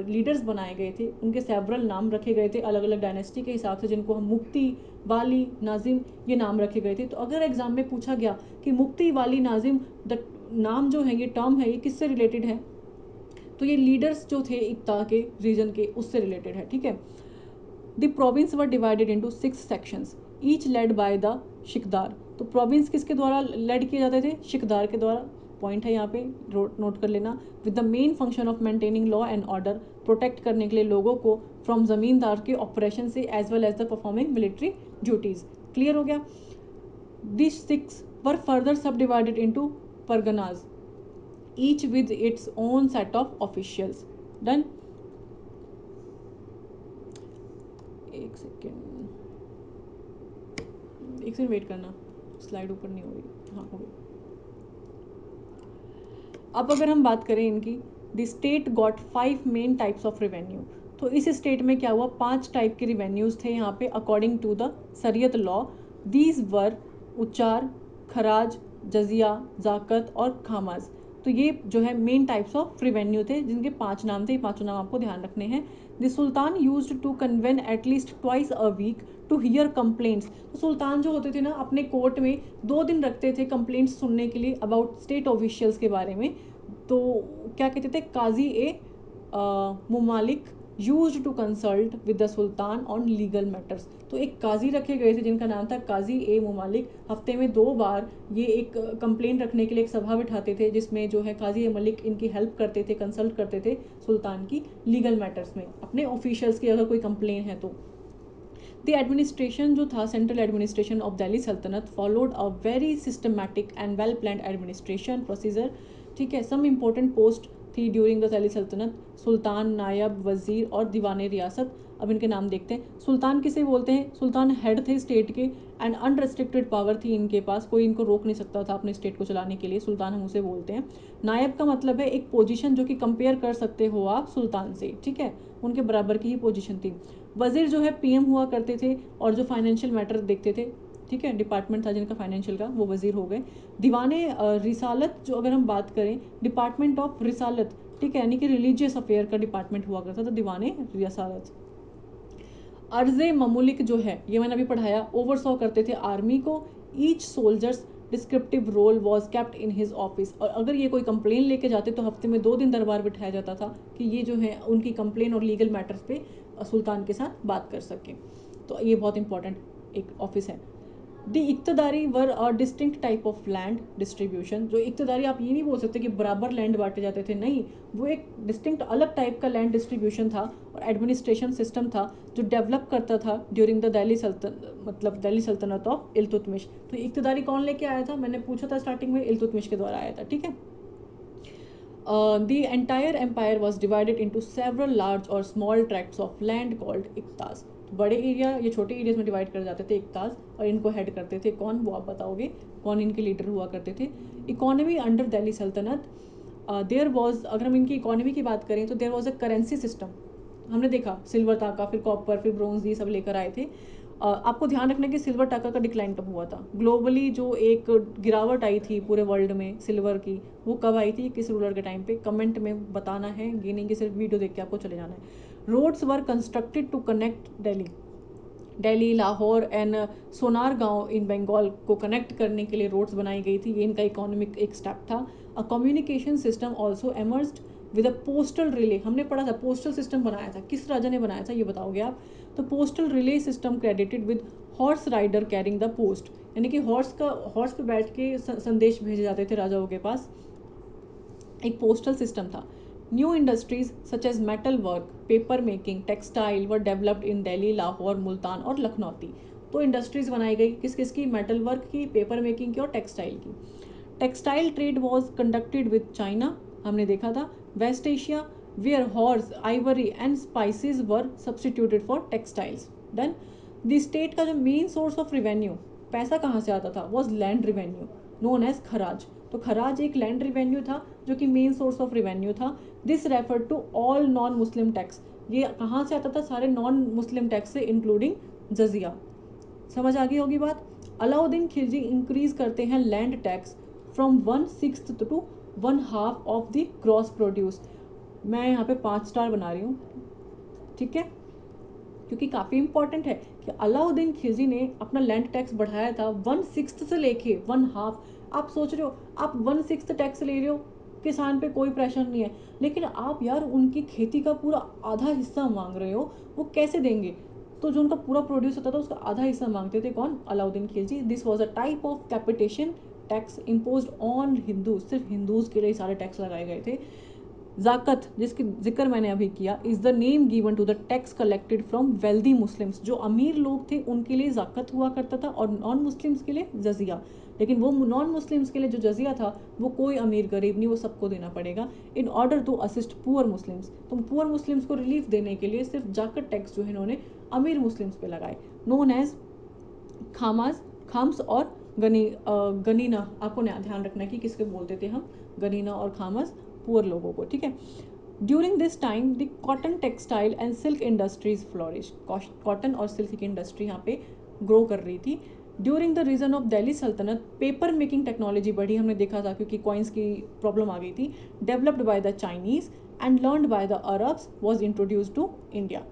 लीडर्स बनाए गए थे उनके सेवरल नाम रखे गए थे अलग अलग डायनेस्टी के हिसाब से, जिनको हम मुफ्ती, वाली, नाजिम, ये नाम रखे गए थे। तो अगर एग्जाम में पूछा गया कि मुफ्ती, वाली, नाजिम, द नाम जो है, ये टर्म है, ये किससे रिलेटेड है, तो ये लीडर्स जो थे इक्ता के रीजन के, उससे रिलेटेड है। ठीक है। The province were divided into 6 sections, each led by the shiqdar. तो प्रोविंस किसके द्वारा लेड किए जाते थे? शिकदार के द्वारा। पॉइंट है यहाँ पे, नोट कर लेना। With the main function of maintaining law and order, protect करने के लिए लोगों को फ्रॉम जमींदार के ऑपरेशन से, as well as the performing military duties. Clear हो गया? This 6 were further subdivided into parganas, each with its own set of officials. Done? एक सेकेंड वेट करना, स्लाइड ऊपर नहीं हो रही। हाँ, हो गई। अब अगर हम बात करें इनकी, the state got 5 main types of revenue. तो इस स्टेट में क्या हुआ? 5 टाइप के रेवेन्यूज थे यहाँ पे अकॉर्डिंग टू द शरीयत लॉ। दीज वर उच्चार, खराज, जजिया, जाकत और खामाज। तो ये जो है मेन टाइप्स ऑफ रेवेन्यू थे, जिनके 5 नाम थे। 5 नाम आपको ध्यान रखने हैं। The sultan used to convene at least twice a week to hear complaints. तो सुल्तान जो होते थे ना, अपने कोर्ट में 2 दिन रखते थे कंप्लेंट्स सुनने के लिए अबाउट स्टेट ऑफिशियल्स के बारे में। तो क्या कहते थे? Qazi e Mumalik used to consult with the sultan on legal matters. तो एक काजी रखे गए थे जिनका नाम था काजी ए मुमालिक। हफ्ते में 2 बार ये एक कंप्लेंट रखने के लिए एक सभा बिठाते थे, जिसमें जो है काजी ए मलिक इनकी हेल्प करते थे, कंसल्ट करते थे सुल्तान की लीगल मैटर्स में, अपने ऑफिशियल्स की अगर कोई कंप्लेन है तो। द एडमिनिस्ट्रेशन जो था, सेंट्रल एडमिनिस्ट्रेशन ऑफ दिल्ली सल्तनत followed a very systematic and well planned administration procedure. ठीक है। सम इम्पोर्टेंट पोस्ट थी ड्यूरिंग द दिल्ली सल्तनत, सुल्तान, नायब, वजीर और दीवाने रियासत। अब इनके नाम देखते हैं। सुल्तान किसे बोलते हैं? सुल्तान हेड थे स्टेट के एंड अनरेस्ट्रिक्टेड पावर थी इनके पास, कोई इनको रोक नहीं सकता था अपने स्टेट को चलाने के लिए। सुल्तान हम उसे बोलते हैं। नायब का मतलब है एक पोजीशन जो कि कंपेयर कर सकते हो आप सुल्तान से। ठीक है, उनके बराबर की ही पोजीशन थी। वजीर जो है पीएम हुआ करते थे और जो फाइनेंशियल मैटर देखते थे, ठीक है, डिपार्टमेंट था जिनका फाइनेंशियल का, वो वजीर हो गए। दीवाने रिसालत जो अगर हम बात करें, डिपार्टमेंट ऑफ रिसालत ठीक है, यानी कि रिलीजियस अफेयर का डिपार्टमेंट हुआ करता था दीवाने रियासत। अर्ज़े ममुलिक जो है ये मैंने अभी पढ़ाया, ओवरसॉ करते थे आर्मी को। Each soldiers descriptive roll was kept in his office, और अगर ये कोई कंप्लेन लेके जाते तो हफ्ते में 2 दिन दरबार बिठाया जाता था कि ये जो है उनकी कंप्लेन और लीगल मैटर्स पे सुल्तान के साथ बात कर सकें। तो ये बहुत इंपॉर्टेंट एक ऑफिस है। The iqtadari were a distinct type of land distribution. जो इक्तदारी, आप ये नहीं बोल सकते कि बराबर लैंड बांटे जाते थे, नहीं, वो एक डिस्टिंक्ट अलग टाइप का लैंड डिस्ट्रीब्यूशन था और एडमिनिस्ट्रेशन सिस्टम था जो डेवलप करता था ड्यूरिंग द दिल्ली सल्तनत ऑफ इल्तुतमिश। तो इक्तदारी कौन लेके आया था, मैंने पूछा था स्टार्टिंग में, इल्तुतमिश के द्वारा आया था। ठीक है, the entire empire was divided into several large or small tracts of land called इक्ताज। बड़े एरिया ये छोटे एरियाज में डिवाइड कर जाते थे इक्ताज, और इनको हेड करते थे कौन, वो आप बताओगे कौन इनके लीडर हुआ करते थे। इकोनॉमी अंडर दिल्ली सल्तनत, देयर वॉज, अगर हम इनकी इकोनॉमी की बात करें तो there was a currency system. हमने देखा सिल्वर टाका, फिर कॉपर, फिर ब्रोंज, ये सब लेकर आए थे। आपको ध्यान रखना कि सिल्वर टाका का डिक्लाइन कब हुआ था, ग्लोबली जो एक गिरावट आई थी पूरे वर्ल्ड में सिल्वर की, वो कब आई थी, किस रूलर के टाइम पे, कमेंट में बताना है, ये नहीं कि सिर्फ वीडियो देख के आपको चले जाना है। Roads were constructed to connect Delhi, Lahore and Sonargaon in Bengal को कनेक्ट करने के लिए रोड्स बनाई गई थी, ये इनका इकोनॉमिक एक स्टेप था। A communication system also emerged with a postal relay. हमने पढ़ा था पोस्टल सिस्टम बनाया था, किस राजा ने बनाया था ये बताओगे आप। तो postal relay system credited with horse rider carrying the post, यानी कि हॉर्स पे बैठ के संदेश भेजे जाते थे राजाओं के पास, एक पोस्टल सिस्टम था। New industries such as metal work, paper making, textile were developed in Delhi, Lahore, Multan और लखनौती। तो इंडस्ट्रीज बनाई गई किस किस की, मेटल वर्क की, पेपर मेकिंग की और टेक्सटाइल की। Textile trade was conducted with China, हमने देखा था। West Asia where horse, ivory and spices were substituted for textiles. Then the state का जो मेन सोर्स ऑफ रिवेन्यू, पैसा कहाँ से आता था, was land revenue known as kharaj. तो खराज एक लैंड रिवेन्यू था जो कि मेन सोर्स ऑफ रिवेन्यू था। This refer to all non Muslim tax, ये कहाँ से आता था, सारे नॉन मुस्लिम टैक्स से इंक्लूडिंग जजिया। समझ आ गई होगी बात। अलाउद्दीन खिलजी इंक्रीज करते हैं land tax from 1/6 to 1/2 of the gross produce. मैं यहाँ पे 5 स्टार बना रही हूँ, ठीक है, क्योंकि काफ़ी इंपॉर्टेंट है कि अलाउद्दीन खिलजी ने अपना लैंड टैक्स बढ़ाया था 1/6 से लेके 1/2। आप सोच रहे हो आप 1/6 टैक्स ले रहे हो, किसान पे कोई प्रेशर नहीं है, लेकिन आप यार उनकी खेती का पूरा आधा हिस्सा मांग रहे हो, वो कैसे देंगे। तो जो उनका पूरा प्रोड्यूस होता था उसका आधा हिस्सा मांगते थे कौन, Alauddin Khilji. This was a type of capitation tax impose on Hindu, सिर्फ हिंदूज के लिए सारे टैक्स लगाए गए थे। ज़ाकत जिसकी जिक्र मैंने अभी किया, is the name given to the tax collected from wealthy Muslims. जो अमीर लोग थे उनके लिए ज़ाकत हुआ करता था और नॉन मुस्लिम्स के लिए जजिया। लेकिन वो नॉन मुस्लिम्स के लिए जो जजिया था वो कोई अमीर गरीब नहीं, वो सबको देना पड़ेगा in order to assist poor Muslims. तो पुअर मुस्लिम्स को रिलीफ देने के लिए सिर्फ जाकत टैक्स जो है इन्होंने अमीर मुस्लिम्स पे लगाए, नोन एज खामाज, खाम्स और गनीना। आपको ध्यान रखना है कि किसके बोलते थे हम, गनीना और खामस पुअर लोगों को, ठीक है। During this time the cotton textile and silk industries flourish. Cotton और सिल्क की इंडस्ट्री यहाँ पे ग्रो कर रही थी। During the reign of Delhi Sultanate paper making technology बढ़ी, हमने देखा था क्योंकि कॉइन्स की प्रॉब्लम आ गई थी। Developed by the Chinese and learned by the Arabs was introduce to India.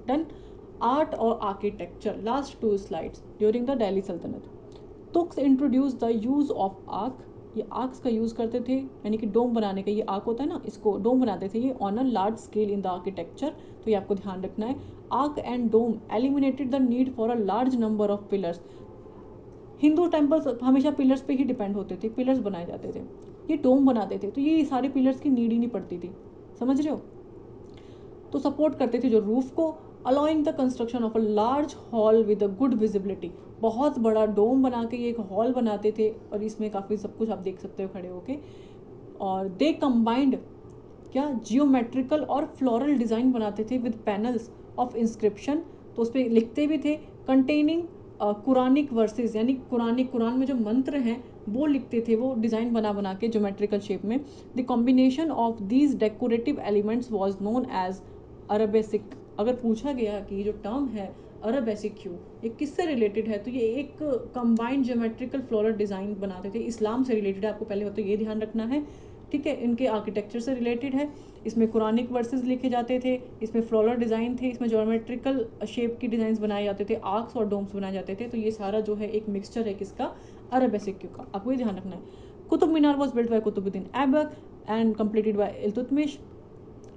Done. Art और architecture, last 2 slides. During the Delhi Saltanat Turks introduce the use of arch, ये आर्क्स का यूज़ करते थे, यानी कि डोम बनाने का, ये आर्क होता है ना, इसको डोम बनाते थे ये on a large scale in the architecture. तो ये आपको ध्यान रखना है। Arch and dome eliminated the need for a large number of pillars. Hindu temples हमेशा पिलर्स पे ही डिपेंड होते थे, पिलर्स बनाए जाते थे, ये डोम बनाते थे तो ये सारे पिलर्स की नीड ही नहीं पड़ती थी, समझ रहे हो। तो सपोर्ट करते थे जो रूफ को, allowing the construction of a large hall with a good visibility. बहुत बड़ा डोम बना के ये एक हॉल बनाते थे और इसमें काफ़ी सब कुछ आप देख सकते हो खड़े होके। और दे कंबाइंड क्या, जियोमेट्रिकल और फ्लोरल डिज़ाइन बनाते थे विद पैनल्स ऑफ इंस्क्रिप्शन। तो उस पर लिखते भी थे कंटेनिंग कुरानिक वर्सेस, यानी कुरान में जो मंत्र हैं वो लिखते थे, वो डिज़ाइन बना बना के ज्योमेट्रिकल शेप में। The combination of these decorative elements was known as arabesque. अगर पूछा गया कि ये जो टर्म है अरबेसिक क्यों, ये किससे रिलेटेड है, तो ये एक कंबाइंड ज्योमेट्रिकल फ्लोरल डिज़ाइन बनाते थे, इस्लाम से रिलेटेड है, आपको पहले तो ये ध्यान रखना है। ठीक है, इनके आर्किटेक्चर से रिलेटेड है। इसमें कुरानिक वर्सेस लिखे जाते थे, इसमें फ्लोरल डिज़ाइन थे, इसमें ज्योमेट्रिकल शेप की डिज़ाइंस बनाए जाते थे, आर्क्स और डोम्स बनाए जाते थे। तो ये सारा जो है एक मिक्सचर है किसका, अरेबिक का, आपको ये ध्यान रखना है। Qutub Minar was built by Qutbuddin Aibak and completed by Iltutmish.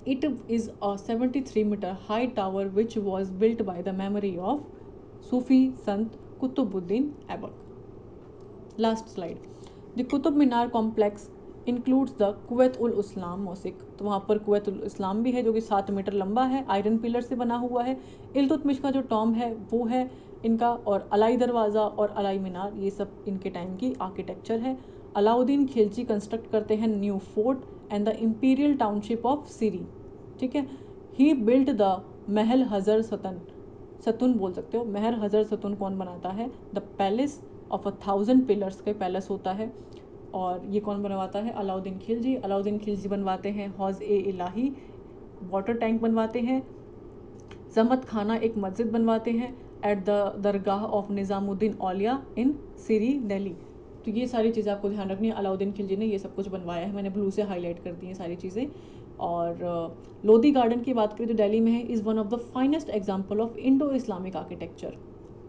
It is a 73-meter high tower which was built by the memory of Sufi Sant Qutbuddin Aibak. Last slide. The Qutub Minar complex includes the Quwwat ul Islam mosque, तो वहाँ पर Kuwait ul इस्लाम भी है जो कि 7 metre लंबा है, iron pillar से बना हुआ है। इल्तुतमिश का जो टॉम है वो है इनका, और अलाई दरवाज़ा और अलाई मीनार ये सब इनके टाइम की आर्किटेक्चर है। अलाउद्दीन खिलजी कंस्ट्रक्ट करते हैं new fort and the imperial township of Siri, ठीक है। ही बिल्ट द महल हज़र सतन, सतुन बोल सकते हो, महल हज़र सतुन कौन बनाता है, द पैलेस ऑफ 1000 पिलर्स का पैलेस होता है, और ये कौन बनवाता है, अलाउद्दीन खिलजी। अलाउद्दीन खिलजी बनवाते हैं हौज़ ए इलाही, वाटर टैंक बनवाते हैं। जमत खाना एक मस्जिद बनवाते हैं at the Dargah of Nizamuddin Auliya in Siri Delhi. तो ये सारी चीज़ें आपको ध्यान रखनी है, अलाउद्दीन खिलजी ने ये सब कुछ बनवाया है, मैंने ब्लू से हाईलाइट कर दी हैं सारी चीज़ें। और लोधी गार्डन की बात करें जो दिल्ली में है, is one of the finest example of Indo Islamic architecture.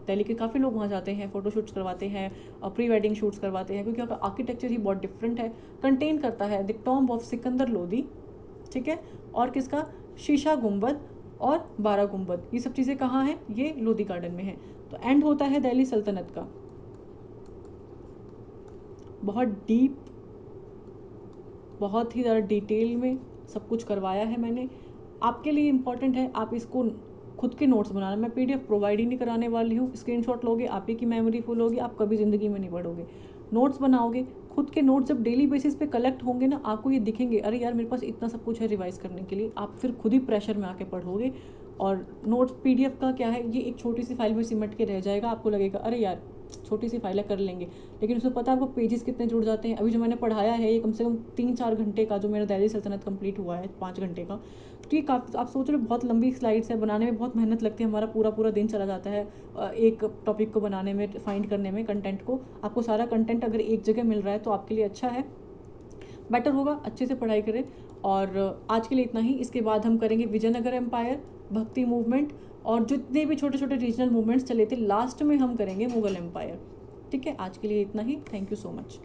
Delhi के काफ़ी लोग वहाँ जाते हैं, फ़ोटो शूट्स करवाते हैं और प्री वेडिंग शूट्स करवाते हैं, क्योंकि वहाँ का आर्किटेक्चर ही बहुत डिफरेंट है। कंटेन करता है the tomb of Sikandar Lodhi, ठीक है, और किसका, शीशा गुंबद और 12 गुंबद, ये सब चीज़ें कहाँ हैं, ये लोधी गार्डन में है। तो एंड होता है दिल्ली सल्तनत का। बहुत डीप, बहुत ही ज़्यादा डिटेल में सब कुछ करवाया है मैंने, आपके लिए इम्पॉर्टेंट है आप इसको खुद के नोट्स बनाना। मैं पीडीएफ प्रोवाइड ही नहीं कराने वाली हूँ, स्क्रीनशॉट लोगे आप ही की मेमोरी फुल होगी, आप कभी ज़िंदगी में नहीं पढ़ोगे। नोट्स बनाओगे, खुद के नोट्स जब डेली बेसिस पे कलेक्ट होंगे ना, आपको ये दिखेंगे, अरे यार मेरे पास इतना सब कुछ है रिवाइज करने के लिए, आप फिर खुद ही प्रेशर में आके पढ़ोगे। और नोट्स पीडीएफ का क्या है, ये एक छोटी सी फाइल में सिमट के रह जाएगा, आपको लगेगा अरे यार छोटी सी फाइल कर लेंगे, लेकिन उसमें पता है आपको पेजेस कितने जुड़ जाते हैं। अभी जो मैंने पढ़ाया है ये कम से कम 3-4 घंटे का, जो मेरा दिल्ली सल्तनत कंप्लीट हुआ है 5 घंटे का, तो ये काफ़ी, आप सोच रहे हो बहुत लंबी स्लाइड्स है, बनाने में बहुत मेहनत लगती है, हमारा पूरा पूरा दिन चला जाता है एक टॉपिक को बनाने में, फाइंड करने में कंटेंट को। आपको सारा कंटेंट अगर एक जगह मिल रहा है तो आपके लिए अच्छा है, बेटर होगा, अच्छे से पढ़ाई करें। और आज के लिए इतना ही, इसके बाद हम करेंगे विजयनगर एम्पायर, भक्ति मूवमेंट, और जितने भी छोटे छोटे रीजनल मूवमेंट्स चले थे, लास्ट में हम करेंगे मुगल एम्पायर। ठीक है, आज के लिए इतना ही, थैंक यू सो मच।